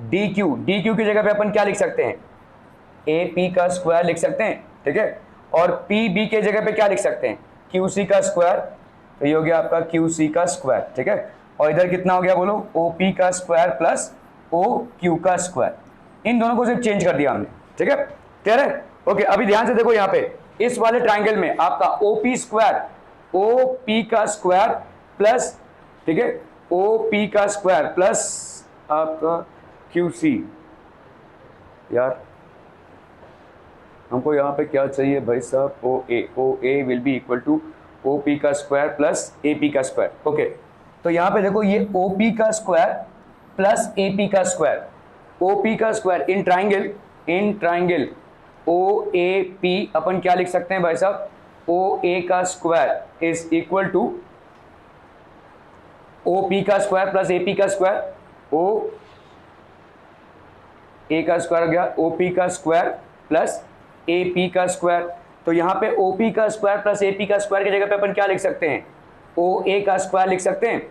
डी क्यू की जगह पे अपन क्या लिख सकते हैं, ए पी का स्क्वायर लिख सकते हैं। ठीक है, और पी बी के जगह पे क्या लिख सकते हैं, क्यू सी का स्क्वायर, तो ये हो गया आपका क्यू सी का स्क्वायर। ठीक है, और इधर कितना हो गया बोलो, ओ पी का स्क्वायर प्लस ओ क्यू का स्क्वायर। इन दोनों को सिर्फ चेंज कर दिया हमने। ठीक है, क्लियर है। ओके, अभी ध्यान से देखो यहाँ पे इस वाले ट्राइंगल में आपका O P square, O P का स्क्वायर प्लस, ठीक है, ओ पी का स्क्वायर प्लस आपका क्यू सी। यार हमको यहाँ पे क्या चाहिए भाई साहब, O A will be equal to O P का स्क्वायर प्लस ए पी का स्क्वायर। ओके, तो यहाँ पे देखो ये ओ पी का स्क्वायर प्लस ए पी का स्क्वायर, ओ पी का square in triangle O A P अपन क्या लिख सकते हैं भाई साहब, ओ ए का square is equal to O P का स्क्वायर प्लस ए पी का स्क्वायर, ओ ए का स्क्वायर हो गया ओ पी का स्क्वायर प्लस ए पी का स्क्वायर। तो यहाँ पे ओ पी का स्क्वायर प्लस ए पी का स्क्वायर की जगह पे अपन क्या लिख सकते हैं, ओ ए का स्क्वायर लिख सकते हैं।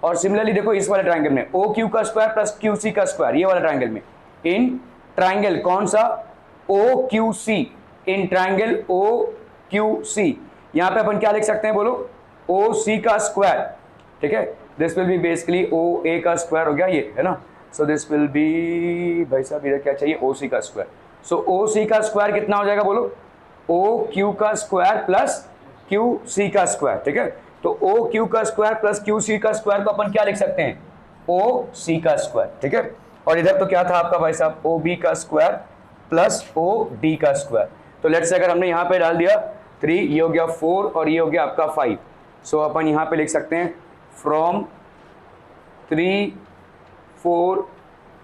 और सिमिलरली देखो इस वाले ट्राइंगल में ओ क्यू का स्क्वायर प्लस क्यू सी का स्क्वायर, ये वाला ट्राइंगल में, इन ट्राइंगल कौन सा, O Q C, in triangle O Q C, यहाँ पे अपन क्या लिख सकते हैं बोलो, ओ सी का स्क्वायर। ठीक है, this will be basically O A का स्क्वायर हो गया ये, है ना। सो दिस विल बी भाई साहब इधर क्या चाहिए, ओ सी का स्क्वायर। सो ओ सी का स्क्वायर कितना हो जाएगा बोलो, ओ क्यू का स्क्वायर प्लस क्यू सी का स्क्वायर। ठीक है, तो ओ क्यू का स्क्वायर प्लस क्यू सी का स्क्वायर को अपन क्या लिख सकते हैं, ओ सी का स्क्वायर। ठीक है, और इधर तो क्या था आपका भाई साहब, ओ बी का स्क्वायर प्लस ओ डी का स्क्वायर। तो लेट्स से अगर हमने यहाँ पे डाल दिया 3, ये हो गया 4 और ये हो गया आपका 5। सो अपन यहाँ पे लिख सकते हैं फ्रॉम 3, 4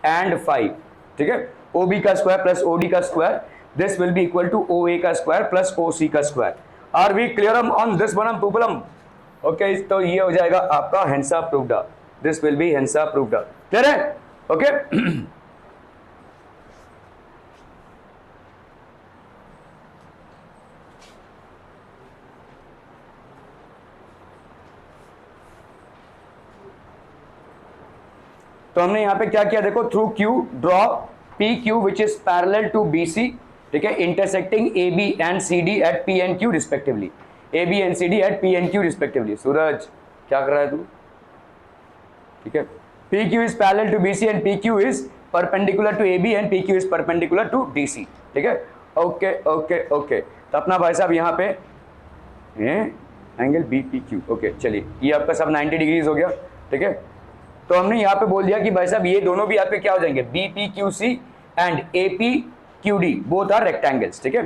एंड 5। ठीक है, ओ बी का स्क्वायर प्लस ओ डी का square, this will be equal to O A का स्क्वायर प्लस ओ सी का square. Are we clear on this one problem? Okay, तो ये हो जाएगा आपका hence proved, this will be hence proved. Clear है? Okay तो हमने यहाँ पे क्या किया, देखो through Q draw P Q which is parallel to B C. ठीक है, intersecting A B and C D at P and Q respectively, A B and C D at P and Q respectively. Suraj क्या कर रहा है तू? ठीक है, P Q is parallel to B C and P Q is perpendicular to A B and P Q is perpendicular to D C. ठीक है, okay okay okay. तो अपना भाई साहब यहाँ पे angle B P Q. Okay, चलिए ये आपका सब 90 डिग्रीज हो गया। ठीक है, तो हमने यहाँ पे बोल दिया कि भाई साहब ये दोनों भी आपके क्या हो जाएंगे, B P Q C and A P Q D both are rectangles. ठीक है,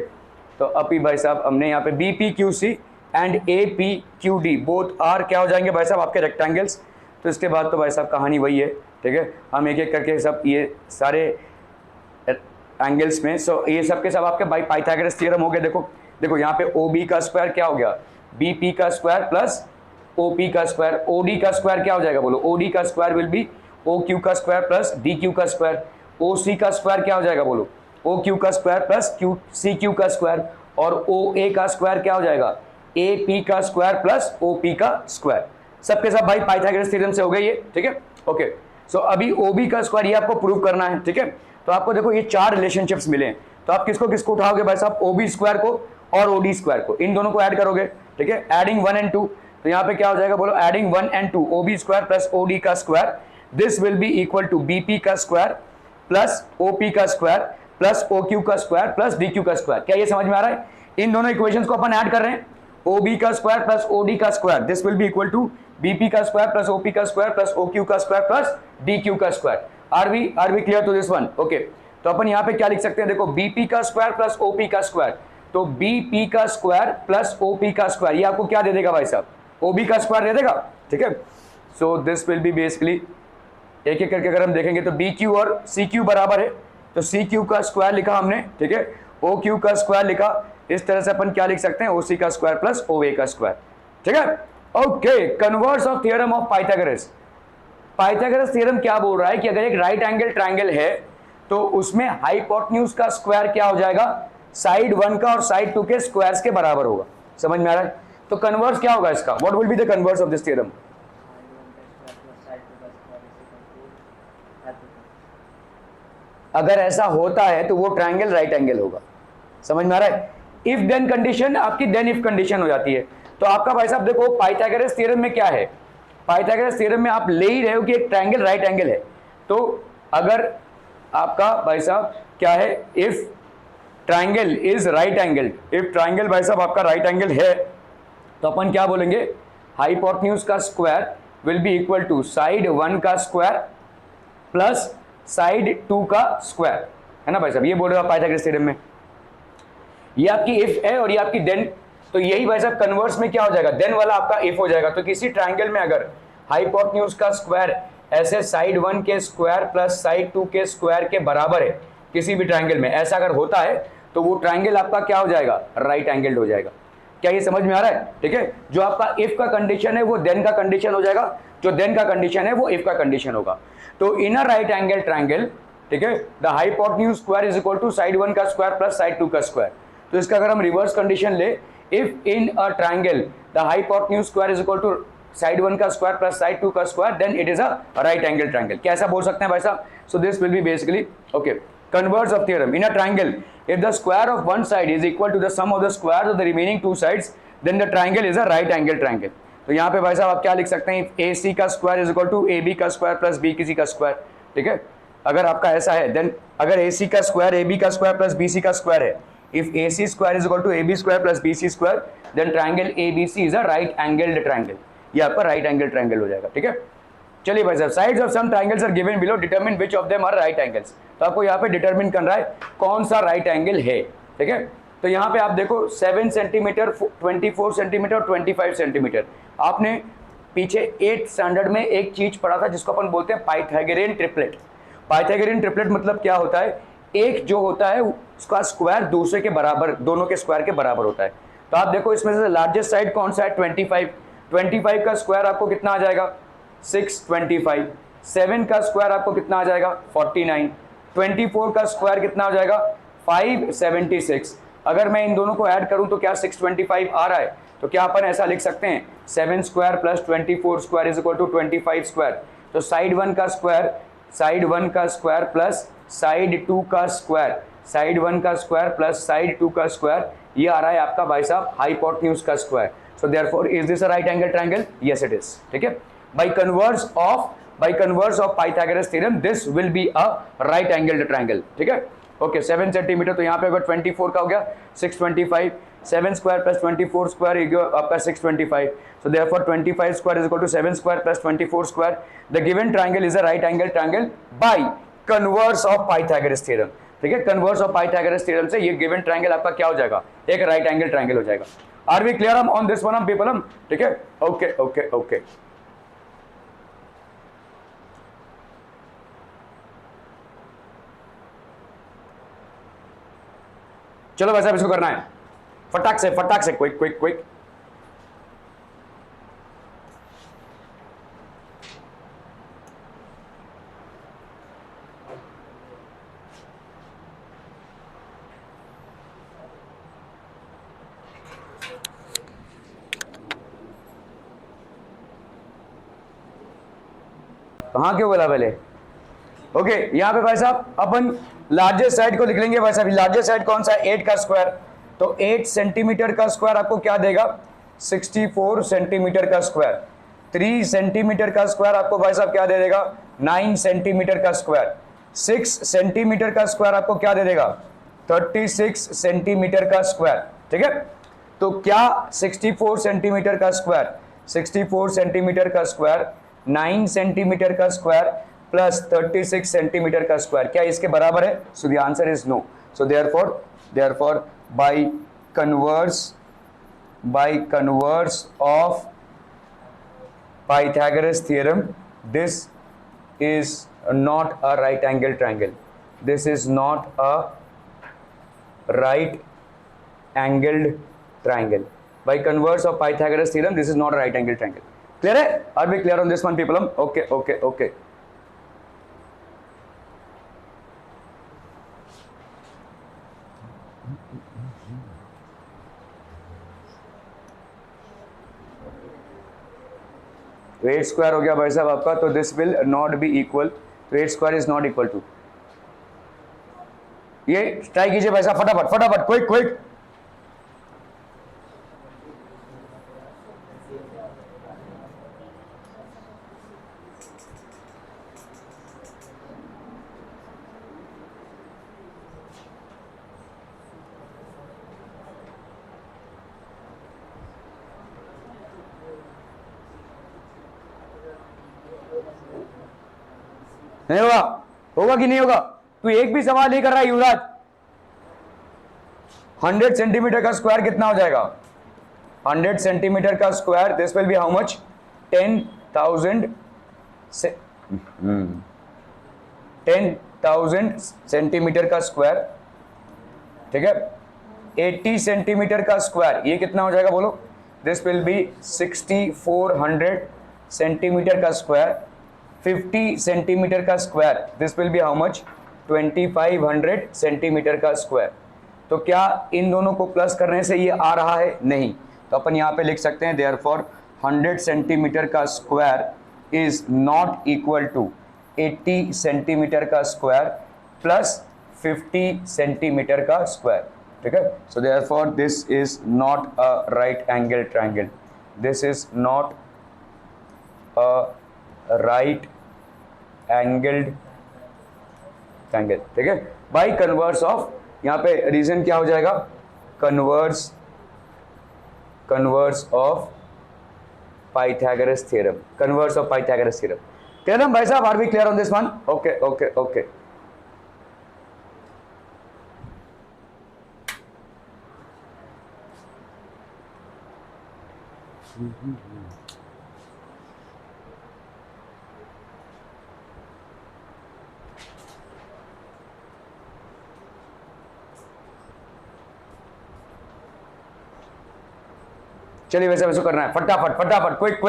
तो अभी भाई साहब हमने यहाँ पे B P Q C and A P Q D both are क्या हो जाएंगे भाई साहब आपके रेक्टेंगल्स। तो इसके बाद तो भाई साहब कहानी वही है। ठीक है, हम एक एक करके सब ये सारे एंगल्स में, सो ये सब के सब आपके बाई पाइथागोरस थ्योरम हो गए। देखो देखो यहाँ पे ओ बी का स्क्वायर क्या हो गया, बी पी का स्क्वायर प्लस ओ पी का स्क्वायर, ओ डी का स्क्वायर क्या हो जाएगा बोलो, ओ डी का square will be O Q का स्क्वायर प्लस डी क्यू का स्क्वायर, ओ सी का स्क्वायर क्या हो जाएगा बोलो, ओ क्यू का square plus Q C Q का स्क्वायर, और ओ ए का स्क्वायर क्या हो जाएगा, ए पी का स्क्वायर प्लस ओ पी का स्क्वायर। सबके सब भाई पाइथागोरस थ्योरम से हो गई ये, ठीक है। ओके, सो अभी ओ बी का स्क्वायर ये आपको प्रूव करना है, ठीक है। तो आपको देखो ये 4 रिलेशनशिप्स मिले हैं, तो आप किसको किसको उठाओगे भाई साहब, ओ बी स्क्वायर को और ओ डी स्क्वायर को, इन दोनों को ऐड करोगे, ठीक है। एडिंग 1 एंड 2, तो यहाँ पे क्या हो जाएगा बोलो, adding 1 and 2, O B square plus O D का square, this will be equal to B P का स्क्वायर प्लस ओ पी का स्क्वायर प्लस ओ क्यू का स्क्वायर प्लस डी क्यू का स्क्वायर। क्या ये समझ में आ रहा है? इन दोनों इक्वेशंस को अपन ऐड कर रहे हैं, ओ बी का स्क्वायर प्लस ओ डी का square, this will be equal to B P का स्क्वायर प्लस ओ पी का स्क्वायर प्लस ओ क्यू का स्क्वायर प्लस डी क्यू का square. Are we clear to this one? Okay, तो अपन यहाँ पे क्या लिख सकते हैं, देखो बी पी का स्क्वायर प्लस ओ पी का स्क्वायर, तो बी पी का स्क्वायर प्लस ओ पी का स्क्वायर, ये आपको क्या दे देगा भाई साहब, ओ बी का स्क्वायर दे देगा, ठीक है। So this will be basically, एक एक करके अगर हम देखेंगे तो बी क्यू और सी क्यू बराबर है, तो सी क्यू का स्क्वायर लिखा हमने, ठीक है, ओ क्यू का स्क्वायर लिखा, इस तरह से अपन क्या लिख सकते हैं, ओ सी का स्क्वायर प्लस ओ ए का स्क्वायर, ठीक है। Okay, converse of theorem of Pythagoras. Pythagoras theorem क्या बोल रहा है कि अगर एक राइट एंगल ट्रायंगल है तो उसमें हाइपोटेन्यूज का स्क्वायर क्या हो जाएगा, साइड 1 का और साइड 2 के स्क्वायर्स के बराबर होगा। समझ में आ रहा है? तो कन्वर्स क्या होगा इसका, what will be the converse of this theorem? अगर ऐसा होता है तो वो ट्रायंगल राइट एंगल होगा। समझ में आ रहा है? इफ देन कंडीशन आपकी देन इफ कंडीशन हो जाती है। तो आपका भाई साहब देखो पाइथागोरस थ्योरम में क्या है, पाइथागोरस थ्योरम में आप ले ही रहे हो कि एक ट्रायंगल राइट एंगल है, तो अगर आपका भाई साहब क्या है, if triangle is right angle, if triangle भाई साहब आपका राइट एंगल है, तो अपन क्या बोलेंगे, हाइपोटेन्यूज का square will be equal to side 1 का स्क्वायर प्लस साइड 2 का स्क्वायर, है ना भाई साहब, ये बोल रहे हो आप पाइथागोरस थ्योरम में। ये आपकी इफ है और ये आपकी देन, तो यही भाई साहब कन्वर्स में क्या हो जाएगा, देन वाला आपका इफ हो जाएगा। तो किसी ट्रायंगल में अगर हाइपोटेन्यूज का स्क्वायर ऐसे साइड 1 के स्क्वायर प्लस साइड 2 के स्क्वायर के बराबर है, किसी भी ट्रायंगल में ऐसा अगर होता है तो वो ट्रायंगल आपका क्या हो जाएगा, राइट एंगल्ड हो जाएगा। क्या ये समझ में आ रहा है? ठीक है, जो आपका इफ का कंडीशन है वो देन का कंडीशन हो जाएगा, जो देन का कंडीशन है वो इफ का कंडीशन होगा। तो in a right angle triangle, ठीक है, the hypotenuse square is equal to side 1 का स्क्वायर प्लस साइड 2 का स्क्वायर। तो इसका अगर हम रिवर्स कंडीशन ले, if in a triangle the hypotenuse square is equal to side 1 का स्क्वायर प्लस साइड 2 का square, then it is a right angle triangle. कैसा बोल सकते हैं भाई साहब? So this will be basically okay, converse of theorem in a triangle, if the square of one side is equal to the sum of the squares of the remaining two sides, then the triangle is a right angle triangle। तो यहाँ पे भाई साहब आप क्या लिख सकते हैं, ए सी का square is equal to A B का स्क्वायर प्लस बी की सी का स्क्वायर, ठीक है। अगर आपका ऐसा है, देन अगर ए सी का स्क्वायर ए बी का स्क्वायर प्लस बी सी का स्क्वायर है, if A C square is equal to A B square plus B C square, then triangle A B C is a right angled triangle. ये आपका right angle triangle हो जाएगा, ठीक है। चलिए भाई साहब, sides of some triangles are given below, determine which of them are right angles. तो आपको यहाँ पे डिटरमिन करना है कौन सा राइट एंगल है, ठीक है। तो यहाँ पे आप देखो 7 सेंटीमीटर, 24 सेंटीमीटर और 25 सेंटीमीटर। आपने पीछे 8th स्टैंडर्ड में एक चीज पढ़ा था जिसको अपन बोलते हैं पाइथागोरियन ट्रिपलेट। पाइथागोरियन ट्रिपलेट मतलब क्या होता है, एक जो होता है उसका स्क्वायर दूसरे के बराबर, दोनों के स्क्वायर के बराबर होता है। तो आप देखो इसमें से लार्जेस्ट साइड कौन सा है, 25। 25 का स्क्वायर आपको कितना आ जाएगा, 625। 7 का स्क्वायर आपको कितना आ जाएगा, 49। 24 का स्क्वायर कितना हो जाएगा, 576। अगर मैं इन दोनों को ऐड करूं तो क्या 625 आ रहा है, तो क्या अपन ऐसा लिख सकते हैं 7 square plus 24 square is equal to 25 square. तो साइड 1 का स्क्वायर, साइड 1 का स्क्वायर प्लस साइड 2 का स्क्वायर, साइड 1 का स्क्वायर प्लस साइड 2 का स्क्वायर, ये आ रहा है आपका भाई साहब हाइपोटेन्यूज का square. So therefore is this a right angle triangle? Yes it is, ठीक है। Bye converse of Pythagoras theorem this will be a right angled triangle, ठीक है। ओके, 7 सेंटीमीटर, तो यहाँ पे अगर 24 का हो गया 625, 7 स्क्वायर प्लस 24 स्क्वायर आपका 625। So therefore 25 square is equal to 7 square plus 24 square. The given triangle is a right angle triangle by converse of Pythagoras theorem, ठीक है। कन्वर्स ऑफ पाइथागोरस थ्योरम से ये गिवन ट्रायंगल आपका क्या हो जाएगा, एक राइट एंगल ट्रायंगल हो जाएगा। Are we clear on this one people? ठीक है, ओके ओके ओके। चलो वैसा इसको करना है फटाक से क्विक क्विक क्विक। कहाँ क्यों बोला पहले? ओके यहाँ पे भाई साहब अपन लार्जेस्ट साइड को लिख लेंगे भाई साहब। लार्जेस्ट साइड कौन सा है? 8 का स्क्वायर, तो 8 सेंटीमीटर का स्क्वायर आपको क्या देगा? 64 सेंटीमीटर का स्क्वायर। 3 सेंटीमीटर का स्क्वायर आपको भाई साहब क्या दे देगा? 9 सेंटीमीटर का स्क्वायर। 6 सेंटीमीटर का स्क्वायर आपको क्या दे देगा? 36 सेंटीमीटर का स्क्वायर। ठीक है, तो क्या 64 सेंटीमीटर का स्क्वायर, 64 सेंटीमीटर का स्क्वायर, 9 सेंटीमीटर का स्क्वायर प्लस 36 सेंटीमीटर का स्क्वायर क्या इसके बराबर है? So the answer is no. So therefore by converse of Pythagoras theorem, this is not a right angle triangle. This is not a right angled triangle. By converse of Pythagoras theorem, this is not a right angle triangle. Clear है? Are we clear on this one, people? Okay. तो 8 square हो गया भाई साहब आपका, तो this will not be equal, तो 8 square is not equal to, ये ट्राई कीजिए भाई साहब फटाफट क्विक। नहीं होगा कि नहीं होगा? तू एक भी सवाल नहीं कर रहा है युवराज। 100 सेंटीमीटर का स्क्वायर कितना हो जाएगा? 100 सेंटीमीटर का square, this will B how much? 10,000 centimetre का स्क्वायर। ठीक है, 80 सेंटीमीटर का स्क्वायर ये कितना हो जाएगा बोलो? दिस विल बी 6400 सेंटीमीटर का स्क्वायर। 50 सेंटीमीटर का square, this will B how much? 2500 centimetre का स्क्वायर। तो क्या इन दोनों को प्लस करने से ये आ रहा है? नहीं, तो अपन यहाँ पे लिख सकते हैं देयरफॉर 100 सेंटीमीटर का square is not equal to 80 centimetre का स्क्वायर प्लस 50 सेंटीमीटर का स्क्वायर। ठीक है, so therefore this is not a right angle triangle, this is not a right angled triangle. ठीक है, बाय कन्वर्स ऑफ, यहाँ पे reason क्या हो जाएगा? Converse of Pythagoras theorem, converse of Pythagoras theorem. Clear भाई साहब? Are we clear on this one? Okay. चलिए वैसे करना है, फटाफट क्विक।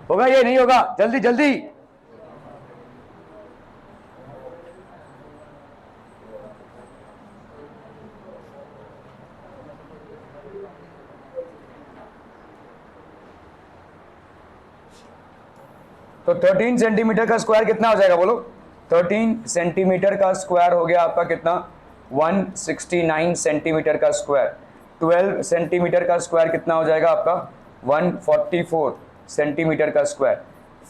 होगा ये? नहीं होगा? जल्दी। तो 13 सेंटीमीटर का स्क्वायर कितना हो जाएगा बोलो? 13 सेंटीमीटर का स्क्वायर हो गया आपका कितना? 169 सेंटीमीटर का स्क्वायर। 12 सेंटीमीटर का स्क्वायर कितना हो जाएगा आपका? 144 सेंटीमीटर का स्क्वायर।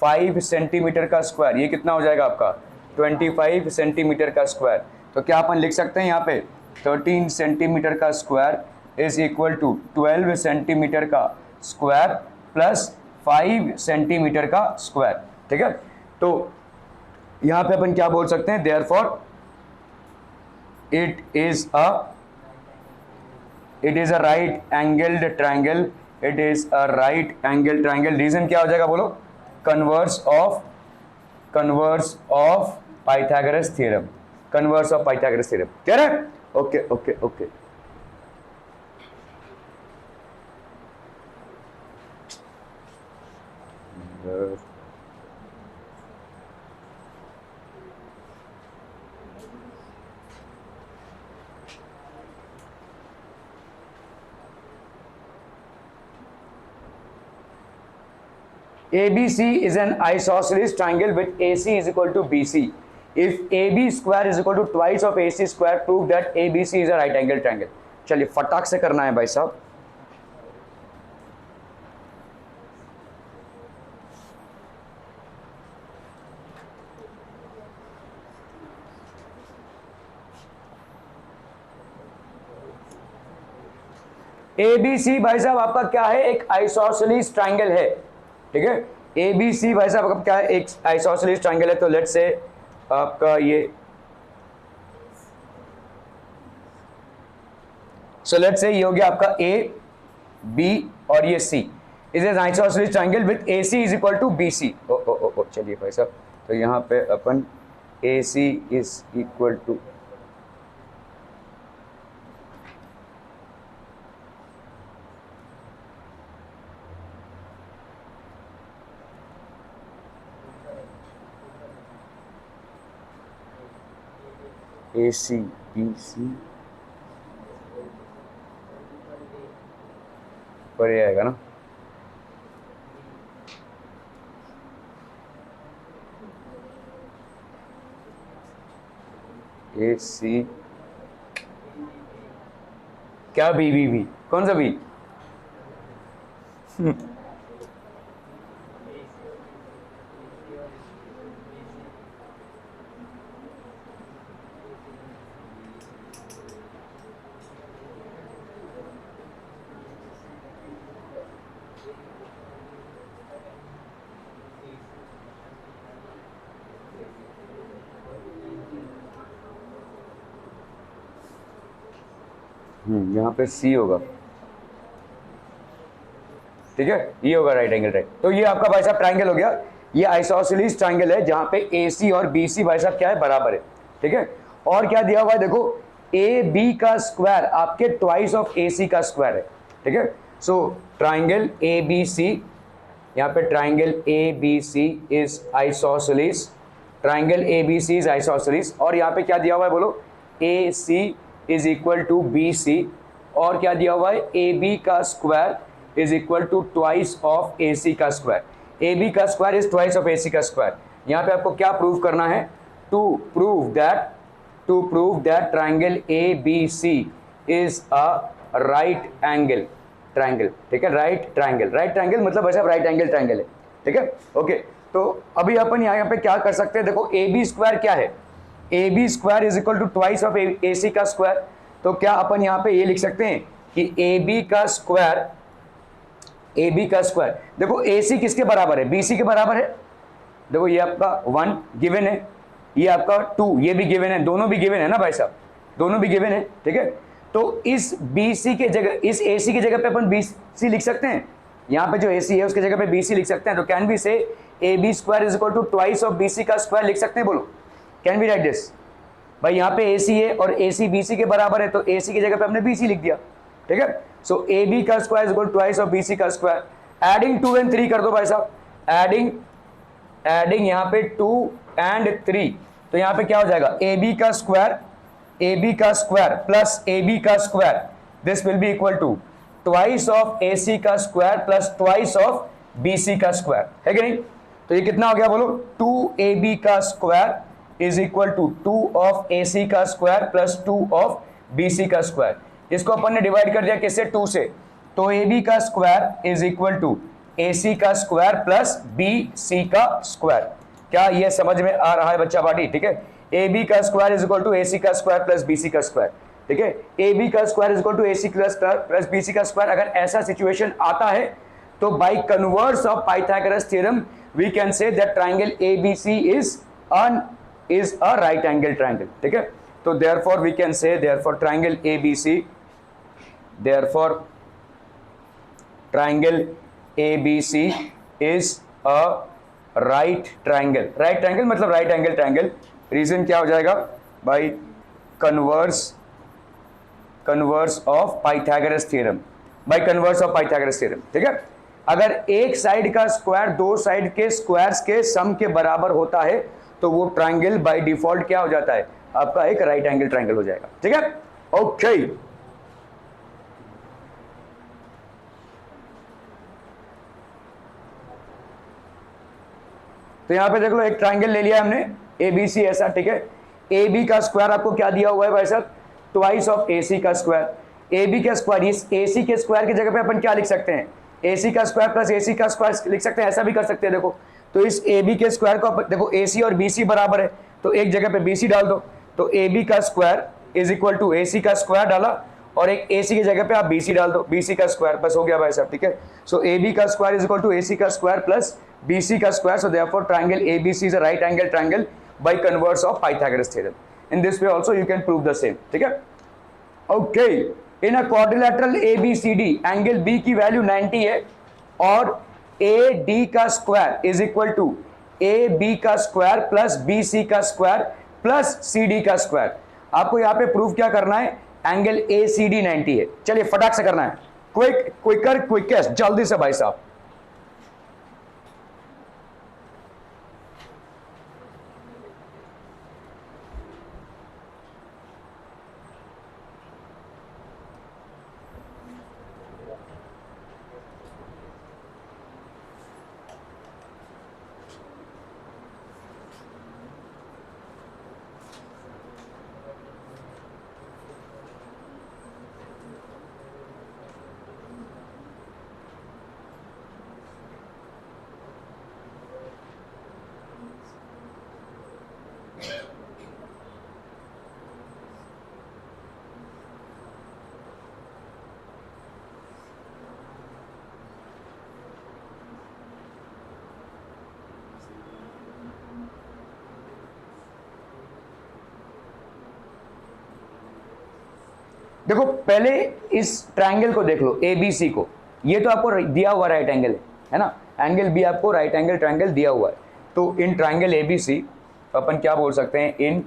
5 सेंटीमीटर का स्क्वायर ये कितना हो जाएगा आपका? 25 सेंटीमीटर का स्क्वायर। तो क्या अपन लिख सकते हैं यहाँ पे 13 सेंटीमीटर का square is equal to 12 centimetre का स्क्वायर प्लस 5 सेंटीमीटर का स्क्वायर। ठीक है, तो यहां पे अपन क्या बोल सकते हैं? Therefore it is a right angled triangle, it is a right angle triangle. Reason क्या हो जाएगा बोलो? Converse of Pythagoras theorem, converse of Pythagoras theorem. Clear है? Okay. ABC is an isosceles triangle with AC is equal to BC. If AB square is equal to twice of AC square, prove that ABC is a right angle triangle. चलिए फटाक से करना है भाई साहब. ABC भाई साहब आपका क्या है, एक आइसोसेलेस ट्रायंगल है, ठीक है. ABC भाई साहब आपका क्या है, एक आइसोसेलेस ट्रायंगल है. तो लेट्स से आपका ये, सो लेट्स से ये हो गया आपका A, B और ये C is an isosceles triangle with AC is equal to BC. ओ ओ ओ ओ चलिए भाई साहब, तो यहाँ पे अपन AC is equal to AC BC पर ये आएगा ना, AC क्या BBB, कौन सा B? यहाँ पे C होगा, ठीक है, ये होगा राइट एंगल ट्रायंगल. तो ये आपका भाई साहब ट्रायंगल हो गया. ये आइसोसेलेस ट्रायंगल है जहां पे AC और BC भाई साहब क्या है, बराबर है, ठीक है. और क्या दिया हुआ है देखो, AB का स्क्वायर आपके ट्वाइस ऑफ AC का स्क्वायर है, ठीक है. सो ट्रायंगल ABC, यहाँ पे triangle ABC is isosceles, triangle ABC is isosceles. और यहाँ पे क्या दिया हुआ है बोलो, AC is equal to BC. और क्या दिया हुआ है, AB का square is equal to twice of AC का स्क्वायर. AB का square is twice of AC का स्क्वायर. यहाँ पे आपको क्या प्रूव करना है, to prove that triangle ABC is a right angle triangle, ठीक है. राइट ट्रायंगल मतलब वैसे राइट एंगल ट्रायंगल है, ठीक है. ओके, तो अभी अपन यहाँ पे क्या कर सकते हैं, देखो AB स्क्वायर क्या है, AB square is equal to twice of AC का स्क्वायर. तो क्या अपन यहाँ पे ये लिख सकते हैं कि AB का स्क्वायर देखो AC किसके बराबर है, BC के बराबर है. देखो ये आपका 1 गिवन है, ये आपका 2 ये भी गिवन है, दोनों भी गिवन है ना भाई साहब, दोनों भी गिवन है, ठीक है. तो इस BC के जगह, इस AC की जगह पे अपन BC लिख सकते हैं. यहाँ पे जो AC है उसकी जगह पे BC लिख सकते हैं. तो can be say AB square is equal to twice of BC का स्क्वायर लिख सकते हैं, बोलो कैन बी राइट दिस. भाई यहाँ पे AC है और AC BC के बराबर है, तो AC की जगह पे हमने BC लिख दिया, ठीक है. सो AB का square is equal to twice of BC का स्क्वायर. एडिंग 2 and 3 कर दो भाई साहब, एडिंग यहाँ पे 2 and 3. तो यहाँ पे क्या हो जाएगा, AB का स्क्वायर प्लस AB का square, this will be equal to twice of AC का square plus twice of BC का स्क्वायर, है कि नहीं. तो ये कितना हो गया बोलो, 2AB का square is equal to 2 of AC का स्क्वायर प्लस 2 ऑफ BC का स्क्वायर. इसको अपन ने डिवाइड कर दिया किससे, 2 से. तो AB का square is equal to AC का स्क्वायर प्लस BC का स्क्वायर. क्या ये समझ में आ रहा है बच्चा पार्टी, ठीक है. AB का square is equal to AC का स्क्वायर प्लस BC का स्क्वायर, ठीक है. AB का square is equal to AC plus BC का स्क्वायर. अगर ऐसा सिचुएशन आता है तो by converse of Pythagoras theorem we can say that triangle ABC is a right angle triangle, ठीक है. तो therefore we can say therefore triangle ABC is a right triangle मतलब right angle triangle. रीजन क्या हो जाएगा, bye converse of Pythagoras theorem, ठीक है. अगर एक साइड का स्क्वायर दो साइड के स्क्वायर्स के सम के बराबर होता है तो वो ट्रायंगल बाय डिफॉल्ट क्या हो जाता है, आपका एक राइट एंगल ट्रायंगल हो जाएगा, ठीक है. ओके, तो यहाँ पे देख लो एक ट्राइंगल ले लिया हमने ए बी सी ऐसा, ठीक है। ए बी का स्क्वायर आपको क्या दिया हुआ है भाई साहब, ट्वाइस ऑफ ए सी का स्क्वायर। ए बी का स्क्वायर, इस ए सी के स्क्वायर की जगह पे अपन क्या लिख सकते हैं, ए सी का स्क्वायर प्लस ए सी का स्क्वायर लिख सकते हैं, ऐसा भी कर सकते हैं। देखो तो इस ए बी के स्क्वायर को देखो ए सी और बी सी बराबर है, तो एक जगह पे बी सी डाल दो, तो ए बी का square is equal to A C का स्क्वायर डाला और एक ए सी की जगह पे आप बी सी डाल दो, बी सी का स्क्वायर, बस हो गया भाई साहब, ठीक है। सो ए बी का square is equal to A C का स्क्वायर प्लस बी सी का square, so therefore triangle A B C is a right angle triangle by converse of Pythagoras theorem. In this way also you can prove the same, ठीक है। Okay, in a quadrilateral A B C D angle B की value 90 है और A D का square is equal to A B का square plus B C का square plus C D का square. आपको यहाँ पे प्रूव क्या करना है, एंगल ए सी डी 90 है। चलिए फटाक से करना है, क्विकर क्विकेस्ट, जल्दी से भाई साहब। देखो पहले इस ट्रायंगल को देख लो ए बी सी को, ये तो आपको दिया हुआ राइट एंगल है ना, एंगल बी आपको राइट एंगल ट्रायंगल दिया हुआ है। तो इन ट्रायंगल ए बी सी अपन क्या बोल सकते हैं, in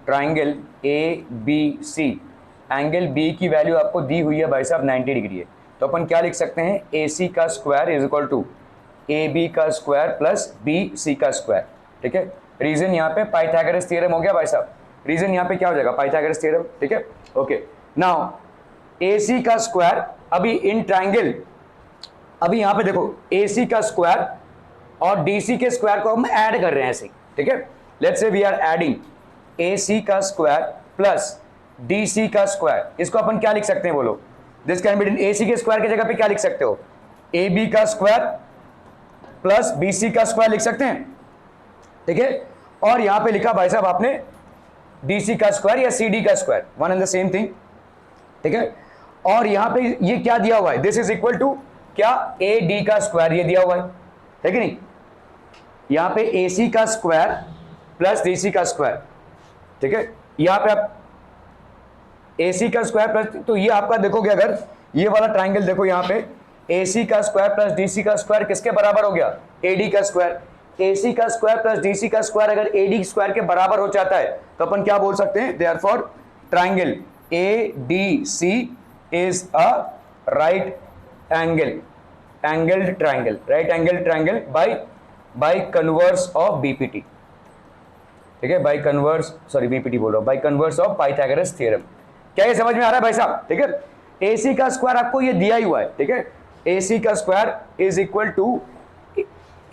triangle A B C angle B की वैल्यू आपको दी हुई है भाई साहब 90 डिग्री है, तो अपन क्या लिख सकते हैं, ए सी का square is equal to A B का स्क्वायर प्लस बी सी का स्क्वायर, ठीक है। रीजन यहाँ पे पाइथागोरस थ्योरम हो गया भाई साहब, रीजन यहाँ पे क्या हो जाएगा, पाइथागोरस थ्योरम, ठीक है। ओके, नाउ AC का स्क्वायर, अभी इन ट्रायंगल, अभी यहां पे देखो AC का स्क्वायर और DC के स्क्वायर को हम ऐड कर रहे हैं ऐसे, ठीक है। Let's say we are adding AC का स्क्वायर प्लस DC का स्क्वायर, इसको अपन क्या लिख सकते हैं बोलो, दिस कैन बी AC के स्क्वायर की जगह पे क्या लिख सकते हो, AB का स्क्वायर प्लस BC का स्क्वायर लिख सकते हैं, ठीक है। और यहां पे लिखा भाई साहब आपने DC का स्क्वायर या CD का square, one and the same thing, ठीक है। और यहां पे ये क्या दिया हुआ है, दिस इज इक्वल टू क्या, ए डी का स्क्वायर ये दिया हुआ है कि नहीं, यहां पे ए सी का स्क्वायर प्लस डी सी का स्क्वायर, ठीक है। यहां पे आप ए सी का स्क्वायर प्लस, तो ये आपका देखोगे अगर ये वाला ट्राइंगल देखो, यहां पे ए सी का स्क्वायर प्लस डी सी का स्क्वायर किसके बराबर हो गया, ए डी का स्क्वायर। ए सी का स्क्वायर प्लस डी सी का स्क्वायर अगर ए डी स्क्वायर के बराबर हो जाता है तो अपन क्या बोल सकते हैं, therefore triangle ADC is a right angled triangle by converse of BPT, ठीक है, by converse, सॉरी BPT बोल रहा हूं, by converse of Pythagoras theorem। क्या ये समझ में आ रहा है भाई साहब, ठीक है। AC का स्क्वायर आपको ये दिया ही हुआ है, ठीक है। AC का square is equal to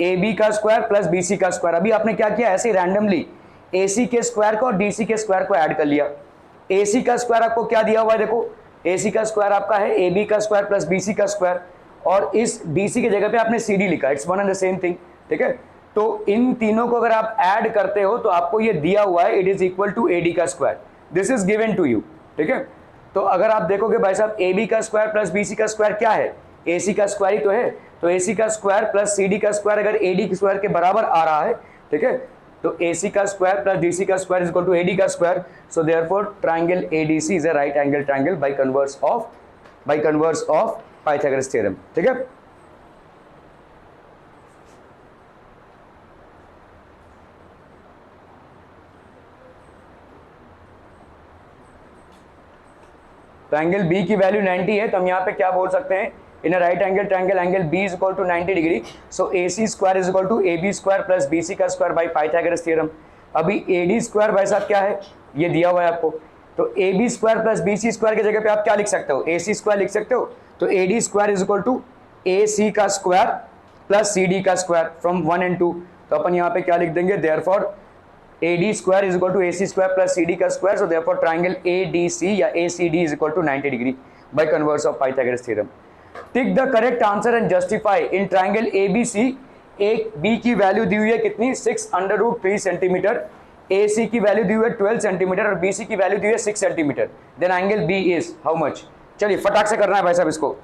AB का स्क्वायर प्लस BC का स्क्वायर। अभी आपने क्या किया, ऐसे रैंडमली AC के स्क्वायर को और DC के स्क्वायर को ऐड कर लिया। AC का स्क्वायर आपको क्या दिया हुआ है, देखो AC का स्क्वायर आपका है AB का स्क्वायर प्लस BC का स्क्वायर, और इस BC की जगह पे आपने CD लिखा, it's one and the same thing, ठीक है। तो इन तीनों को अगर आप ऐड करते हो तो आपको ये दिया हुआ है, it is equal to AD का square, this is given to you, ठीक है। तो अगर आप देखोगे भाई साहब AB का स्क्वायर प्लस BC का स्क्वायर क्या है, AC का स्क्वायर ही तो है, तो AC का स्क्वायर प्लस CD का स्क्वायर अगर AD के स्क्वायर के बराबर आ रहा है, ठीक है, तो AC का स्क्वायर प्लस DC का square is equal to AD का square. So therefore triangle ADC is a right angle triangle by converse of Pythagoras theorem, ठीक है। ट्रायंगल B की वैल्यू 90 है, तो हम यहाँ पे क्या बोल सकते हैं, in a right angle triangle angle B is equal to 90 degree, so AC square is equal to AB square plus BC का स्क्वायर बाय पाइथागोरस थ्योरम। अभी AD स्क्वायर भाई साहब क्या है, ये दिया हुआ है आपको, तो AB square plus BC square की जगह पे आप क्या लिख सकते हो, AC स्क्वायर लिख सकते हो, तो AD square is equal to AC का स्क्वायर प्लस CD का स्क्वायर फ्रॉम 1 and 2, तो अपन यहाँ पे क्या लिख देंगे, therefore AD square is equal to AC square plus CD का square, so therefore triangle ADC या ACD is equal to 90 degree by converse of Pythagoras theorem. Tick the correct answer and justify. In triangle ABC A B की value दी हुई है कितनी, 6√3 centimetre, AC की value दी हुई है 12 सेंटीमीटर और BC की वैल्यू दी हुई है 6 centimetre, then angle B is how much. चलिए फटाक से करना है भाई साहब इसको।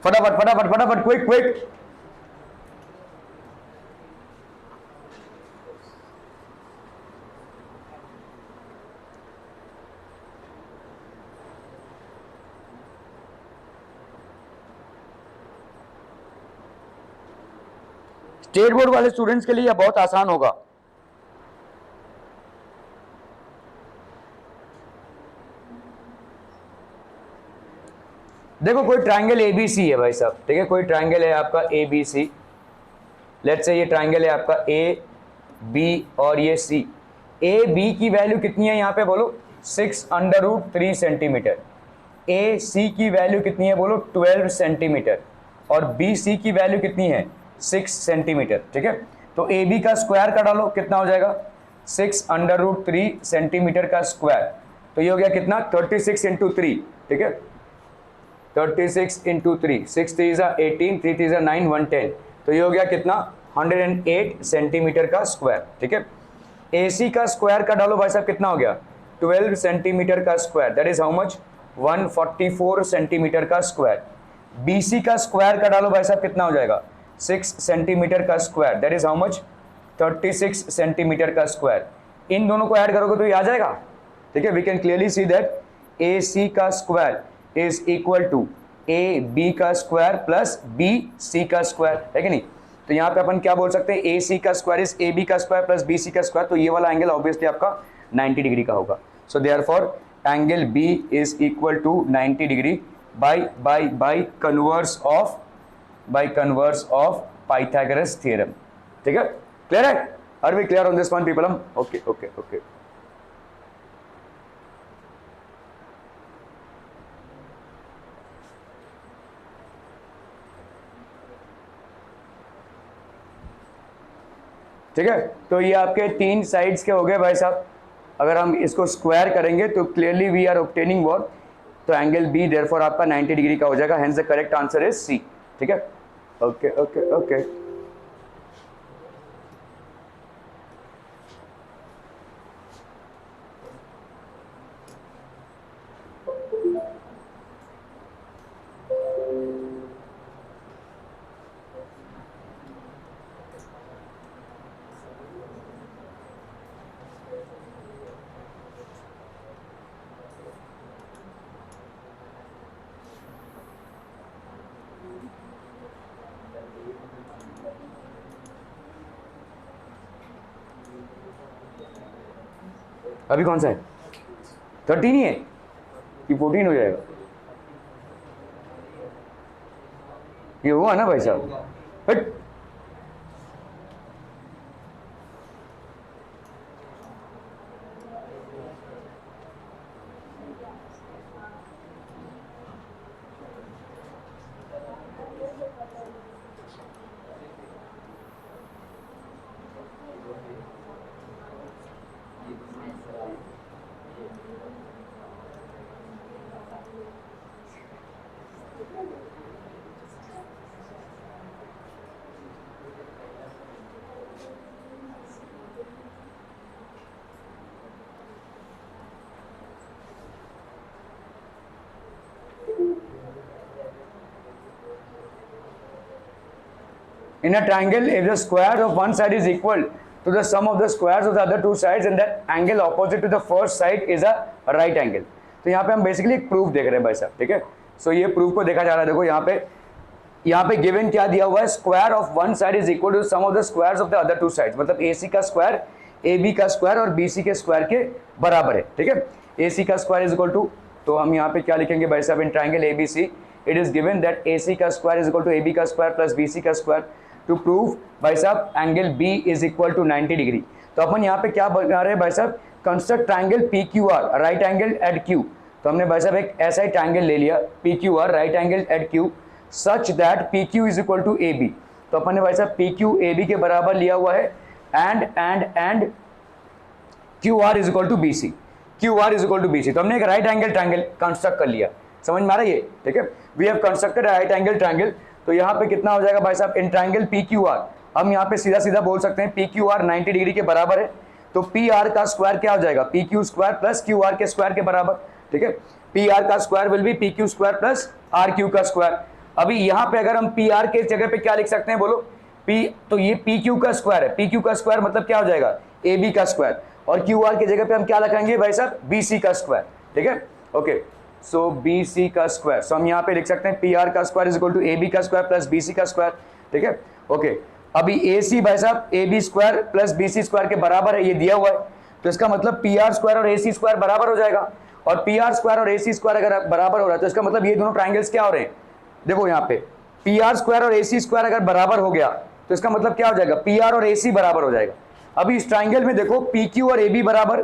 फटाफट फटाफट फटाफट, क्विक क्विक। स्टेट बोर्ड वाले स्टूडेंट्स के लिए यह बहुत आसान होगा। देखो कोई ट्राइंगल ABC है भाई साहब, ठीक है, कोई ट्राइंगल है आपका ABC, लेट्स से ये ट्राइंगल है आपका AB और ये C। AB की वैल्यू कितनी है यहाँ पे बोलो, 6√3 सेंटीमीटर। AC की वैल्यू कितनी है बोलो, 12 सेंटीमीटर। और BC की वैल्यू कितनी है, 6 सेंटीमीटर, ठीक है। तो AB का स्क्वायर का डालो, कितना हो जाएगा, 6√3 सेंटीमीटर का स्क्वायर, तो ये हो गया कितना, 36 इंटू 3, ठीक है, 36 इंटू 3, 6 3 18, 3 3 9, 110, तो ये हो गया कितना, 108 सेंटीमीटर का स्क्वायर, ठीक है। AC का स्क्वायर का डालो भाई साहब, कितना हो गया, 12 सेंटीमीटर का square, that is how much, 144 centimetre का स्क्वायर। BC का स्क्वायर का डालो भाई साहब, कितना हो जाएगा, 6 सेंटीमीटर का square, that is how much, 36 centimetre का स्क्वायर। इन दोनों को ऐड करोगे तो ये आ जाएगा, ठीक है। We can clearly see that AC का square is equal to AB का स्क्वायर प्लस BC का स्क्वायर, है कि नहीं। तो यहाँ पे अपन क्या बोल सकते हैं, AC का स्क्वायर इज AB का स्क्वायर प्लस BC का स्क्वायर, तो ये वाला एंगल ऑब्वियसली आपका 90 डिग्री का होगा। So therefore angle B is equal to 90 degree by converse of Pythagoras theorem, ठीक है। क्लियर है, are we clear on this one people? Okay okay okay. ठीक है, तो ये आपके 3 साइड्स के हो गए भाई साहब। अगर हम इसको स्क्वायर करेंगे तो clearly we are obtaining what, तो एंगल B देयरफॉर आपका 90 डिग्री का हो जाएगा, hence the correct answer is C, ठीक है। Okay okay okay. अभी कौन सा है, 13 ही है कि 14 हो जाएगा, ये हुआ ना भाई साहब, हट। In a triangle, if the square of one side is equal to the sum of the squares of the other two sides, and that angle opposite to the first side is a right angle. तो यहाँ पे हम basically एक proof देख रहे हैं भाई साहब, ठीक है। सो ये प्रूफ को देखा जा रहा है, देखो यहाँ पे गिवन क्या दिया हुआ है, square of one side is equal to sum of the squares of the other two sides, मतलब AC का स्क्वायर AB का स्क्वायर और BC के स्क्वायर के बराबर है, ठीक है। AC का स्क्वायर इज इक्वल टू, तो हम यहाँ पे क्या लिखेंगे भाई साहब, in triangle ABC it is given that AC का square is equal to AB का स्क्वायर प्लस BC का स्क्वायर। टू प्रूव भाई साहब angle B is equal to 90 degree. तो अपन यहाँ पे क्या बना रहे हैं भाई साहब, construct triangle P Q R right angle at Q. तो हमने भाई साहब एक ऐसा ही ट्राइंगल ले लिया P Q R right angle at Q such that P Q is equal to A B. तो अपन ने भाई साहब पी क्यू ए बी के बराबर लिया हुआ है and Q R is equal to B C, Q R is equal to B C. तो हमने एक राइट एंगल ट्राइंगल कंस्ट्रक्ट कर लिया, समझ में आ रहा है ये, ठीक है। We have constructed right angle triangle. तो यहाँ पे कितना हो जाएगा भाई साहब, in triangle P Q R हम यहाँ पे सीधा सीधा बोल सकते हैं पी क्यू आर 90 डिग्री के बराबर है। तो पी आर का स्क्वायर क्या हो जाएगा, P Q square plus Q R के स्क्वायर के बराबर, ठीक है। पी आर का square will be P Q square plus R Q का स्क्वायर। अभी यहाँ पे अगर हम पी आर के जगह पे क्या लिख सकते हैं बोलो, पी, तो ये पी क्यू का स्क्वायर है, पी क्यू का स्क्वायर मतलब क्या हो जाएगा ए बी का स्क्वायर, और क्यू आर की जगह पे हम क्या लिखेंगे भाई साहब बी सी का स्क्वायर, ठीक है। ओके, सो बी सी का स्क्वायर, सो हम यहाँ पे लिख सकते हैं पी आर का square is equal to A B का स्क्वायर प्लस बी सी का स्क्वायर, ठीक है। ओके, अभी ए सी भाई साहब A B square plus B C square के बराबर है, ये दिया हुआ है। तो इसका मतलब पी आर स्क्वायर और ए सी स्क्वायर बराबर हो जाएगा, और पी आर स्क्वायर और ए सी स्क्वायर अगर बराबर हो रहा है तो इसका मतलब ये दोनों ट्राइंगल्स क्या हो रहे हैं, देखो यहाँ पे पी आर स्क्वायर और ए सी स्क्वायर अगर बराबर हो गया तो इसका मतलब क्या हो जाएगा, पी आर और ए सी बराबर हो जाएगा। अभी इस ट्राइंगल में देखो पी क्यू और ए बी बराबर,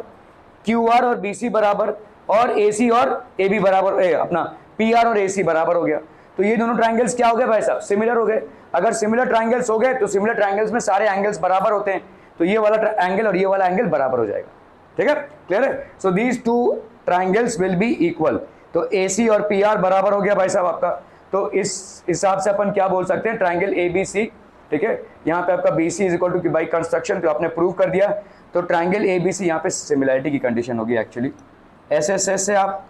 क्यू आर और बी सी बराबर, और ए सी और ए बी बराबर, अपना पी आर और ए सी बराबर हो गया। तो ये दोनों ट्राइंगल्स क्या हो गए भाई साहब, सिमिलर हो गए। अगर सिमिलर ट्राइंगल्स हो गए तो सिमिलर ट्राइंगल्स में सारे एंगल्स बराबर होते हैं, तो ये वाला एंगल और ये वाला एंगल बराबर हो जाएगा, ठीक है, क्लियर है। So these two triangles will be equal. तो ए सी और पी आर बराबर हो गया भाई साहब आपका। तो इस हिसाब से अपन क्या बोल सकते हैं, ट्राइंगल ए बी सी, ठीक है। यहाँ पे आपका B C is equal to by construction, तो आपने प्रूव कर दिया। तो ट्राइंगल ए बी सी यहाँ पे सिमिलरिटी की कंडीशन होगी एक्चुअली। एस एस एस से आप,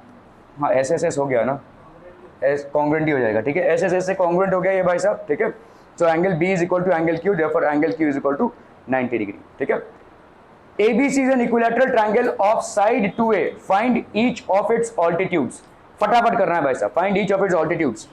हाँ एस एस एस हो गया ना, कॉन्ग्रुएंट ही हो जाएगा, ठीक है। एस एस एस से कॉन्ग्रुएंट हो गया ये भाई साहब, ठीक है। So angle B is equal to angle Q, therefore angle Q is equal to 90 degree, ठीक है। ABC is an equilateral triangle of side 2A. Find each of its altitudes. फटाफट करना है भाई साहब, find each of its altitudes.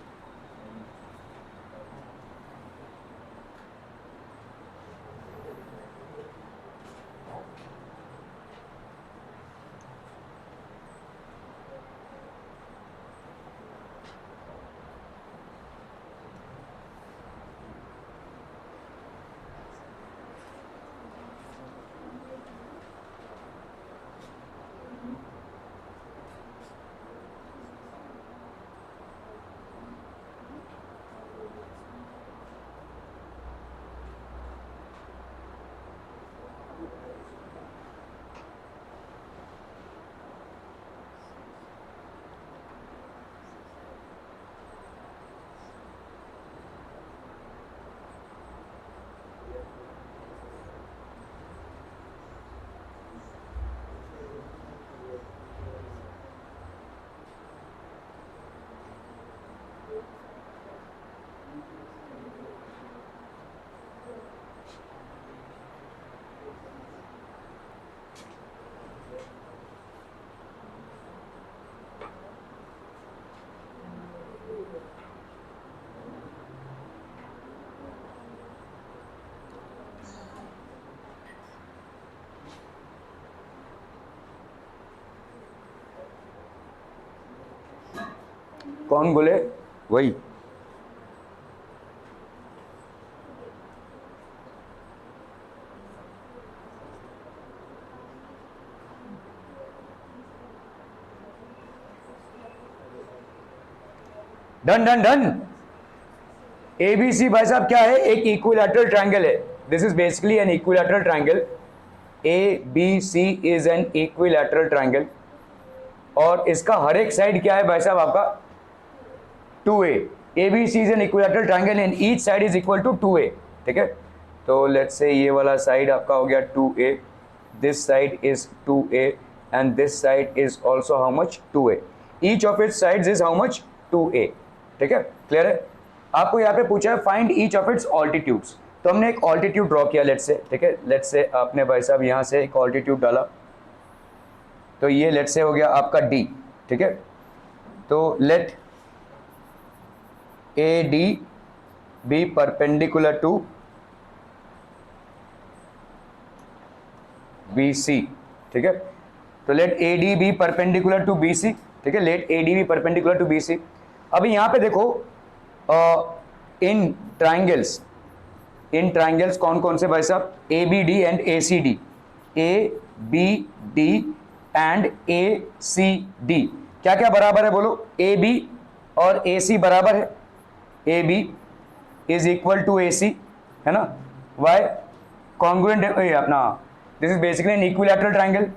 कौन बोले, वही डन डन डन। एबीसी भाई साहब क्या है, एक इक्विलैटरल ट्रायंगल है। This is basically an equilateral triangle. A B C is an equilateral triangle, और इसका हर एक साइड क्या है भाई साहब आपका 2a। ABC is an equilateral triangle and each side is equal to 2a, ठीक है। तो लेट्स से ये वाला साइड आपका हो गया 2a, this side is 2a and this side is also how much 2a, each of its sides is how much 2a, ठीक है, क्लियर है। आपको यहाँ पे पूछा है find each of its altitudes, तो हमने एक ऑल्टीट्यूड ड्रॉ किया लेट्स से, ठीक है। लेट्स से आपने भाई साहब यहाँ से एक ऑल्टीट्यूड डाला, तो ये लेट्स से हो गया आपका d, ठीक है। तो let AD be perpendicular to BC, ठीक है। तो let AD be perpendicular to BC, ठीक है, let AD be perpendicular to BC। अभी यहाँ पे देखो इन ट्राइंगल्स इन ट्राइंगल्स कौन कौन से भाई साहब, A B D and A C D, A B D and A C D, क्या क्या बराबर है बोलो, ए बी और ए सी बराबर है, A B is equal to A C, है ना, वाई कॉन्ग्रुएंट अपना, this is basically an equilateral triangle,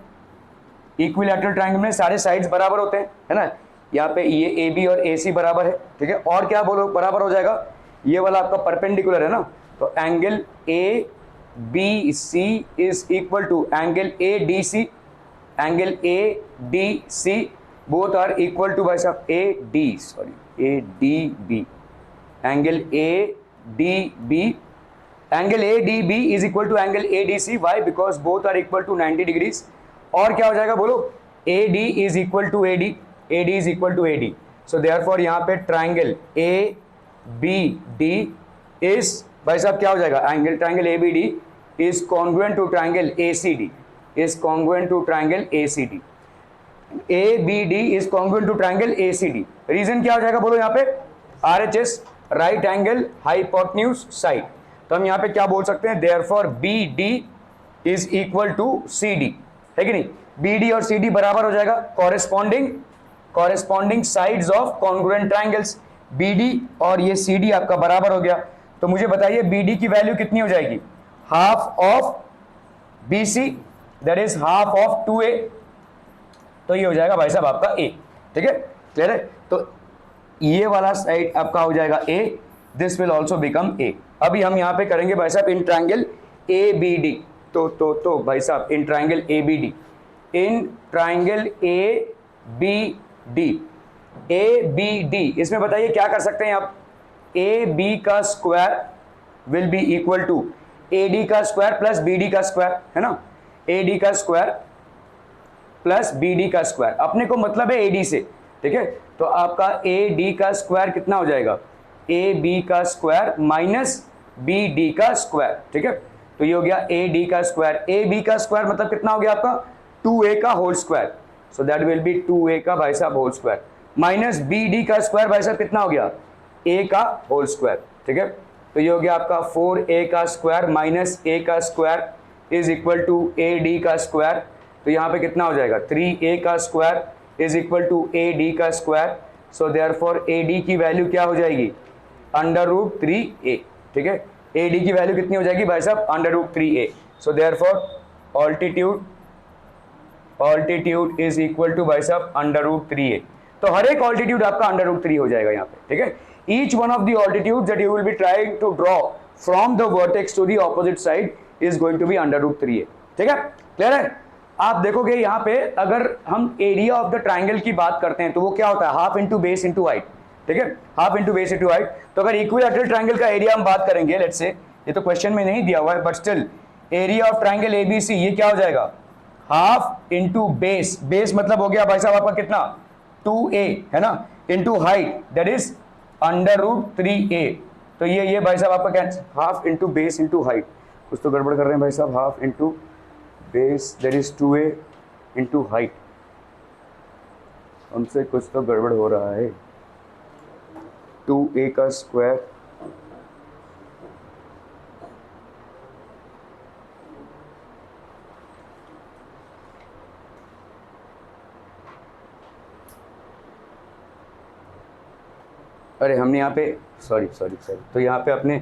equilateral triangle में सारे साइड्स बराबर होते हैं, है ना, यहाँ पे ये ए बी और ए सी बराबर है, ठीक है, और क्या बोलो बराबर हो जाएगा, ये वाला आपका परपेंडिकुलर है ना, तो angle A B C is equal to angle A D C, angle A D C both are equal to भाई साहब A D, sorry A D B, angle A D B, angle A D B is equal to angle A D C, why because both are equal to 90 degrees, और क्या हो जाएगा बोलो, A D is equal to A D, A D is equal to A D, so therefore यहाँ पे triangle A B D is भाई साहब क्या हो जाएगा, angle triangle A B D is congruent to triangle A C D, is congruent to triangle A C D, A B D is congruent to triangle A C D, reason क्या हो जाएगा बोलो यहाँ पे, R H S, right angle hypotenuse side, तो हम यहाँ पे क्या बोल सकते हैं, therefore B D is equal to C D, है कि नहीं, बी डी और सी डी बराबर हो जाएगा, corresponding sides of congruent triangles, B D और ये सी डी आपका बराबर हो गया, तो मुझे बताइए बी डी की वैल्यू कितनी हो जाएगी, half of B C, that is half of 2a, तो ये हो जाएगा भाई साहब आपका a, ठीक है, क्लियर है, तो ये वाला साइड आपका हो जाएगा a, this will also become a। अभी हम यहाँ पे करेंगे भाई साहब in triangle A B D, तो भाई साहब in triangle A B D, in triangle A B D, इसमें बताइए क्या कर सकते हैं आप, ए बी का square will be equal to A D का स्क्वायर प्लस बी डी का स्क्वायर, है ना, ए डी का स्क्वायर प्लस बी डी का स्क्वायर, अपने को मतलब है ए डी से, ठीक है, तो आपका ए डी का स्क्वायर कितना हो जाएगा, ए बी का स्क्वायर माइनस बी डी का स्क्वायर, ठीक है, तो ये हो गया ए डी का स्क्वायर, ए बी का स्क्वायर मतलब कितना हो गया आपका 2a का whole square, so that will be 2a का भाई साहब whole square, minus B D का स्क्वायर भाई साहब कितना हो गया a का होल स्क्वायर, ठीक है, तो ये हो गया आपका 4a का स्क्वायर माइनस a का square is equal to A D का स्क्वायर, तो यहाँ पे कितना हो जाएगा 3a का square is equal to A D का square, so therefore A D की वैल्यू क्या हो जाएगी √3a, ठीक है, ए डी की वैल्यू कितनी हो जाएगी भाई साहब √3a, so therefore altitude is equal to भाई साहब √3a, तो हर एक ऑल्टीट्यूड आपका √3 हो जाएगा यहाँ पे, ठीक है, each one of the altitude that you will be trying to draw from the vertex to the opposite side is going to be √3a, ठीक है, क्लियर है। आप देखोगे यहाँ पे अगर हम एरिया ऑफ द ट्राइंगल की बात करते हैं तो वो क्या होता है, half into base into height, ठीक है, half into base into height, तो अगर इक्विलैटरल ट्राइंगल का एरिया हम बात करेंगे, लेट्स से, ये तो क्वेश्चन में नहीं दिया हुआ है but stilt area of triangle ABC, ये क्या हो जाएगा हाफ इंटू बेस, बेस मतलब हो गया भाई साहब आपका कितना 2a, है ना, into height that is √3a, तो ये भाई साहब आपका क्या, half into base into height, कुछ तो गड़बड़ कर रहे हैं भाई साहब, half into base that is 2a into height, हमसे कुछ तो गड़बड़ हो रहा है, 2a का स्क्वायर अरे हमने यहाँ पे सॉरी, तो यहाँ पे अपने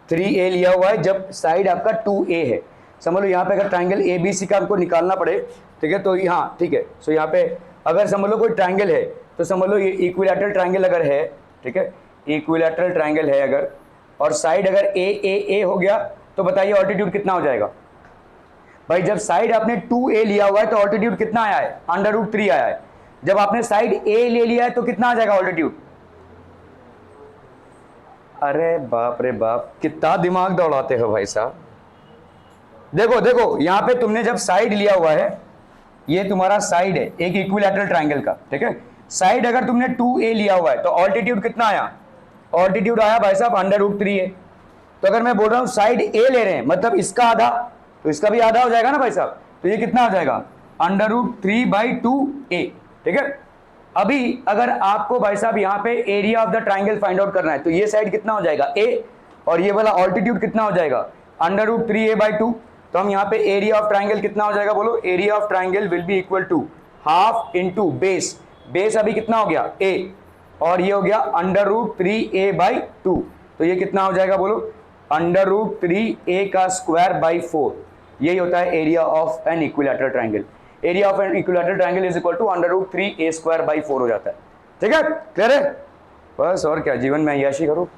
3a लिया हुआ है जब साइड आपका 2a है, समझ लो यहाँ पे अगर ट्राइंगल ए बी सी का हमको निकालना पड़े, ठीक है, तो यहाँ ठीक है, सो यहाँ पे अगर समझ लो कोई ट्राइंगल है तो समझ लो ये इक्विलैटरल ट्राइंगल अगर है, ठीक है, इक्विलैटरल ट्राइंगल है अगर, और साइड अगर ए हो गया तो बताइए ऑल्टीट्यूड कितना हो जाएगा भाई, जब साइड आपने 2a लिया हुआ है तो ऑल्टीट्यूड कितना आया है √3 आया है, जब आपने साइड a ले लिया है तो कितना आ जाएगा ऑल्टीट्यूड, अरे बाप रे बाप कितना दिमाग दौड़ाते हो भाई साहब, देखो यहाँ पे तुमने जब साइड लिया हुआ है, ये तुम्हारा साइड है एक इक्विलैटरल ट्राइंगल का, ठीक है, साइड अगर तुमने 2a लिया हुआ है तो ऑल्टीट्यूड कितना आया, ऑल्टीट्यूड आया भाई साहब √3a, तो अगर मैं बोल रहा हूँ साइड a ले रहे हैं मतलब इसका आधा, तो इसका भी आधा हो जाएगा ना भाई साहब, तो ये कितना हो जाएगा √3/2a, ठीक है। अभी अगर आपको भाई साहब यहाँ पे area of the triangle find out करना है तो ये साइड कितना हो जाएगा a और ये वाला ऑल्टीट्यूड कितना हो जाएगा, √3a/2। तो हम यहाँ पे एरिया ऑफ ट्राइंगल कितना हो जाएगा बोलो, area of triangle will be equal to half into base, base अभी कितना हो गया a, और ये हो गया √3a/2। तो ये कितना हो जाएगा बोलो, √3a² 4। यही होता है area of an equilateral triangle. Area of an equilateral triangle is equal to √3a² 4 हो जाता है। ठीक है, क्लियर है? बस और क्या, जीवन में अय्याशी करो।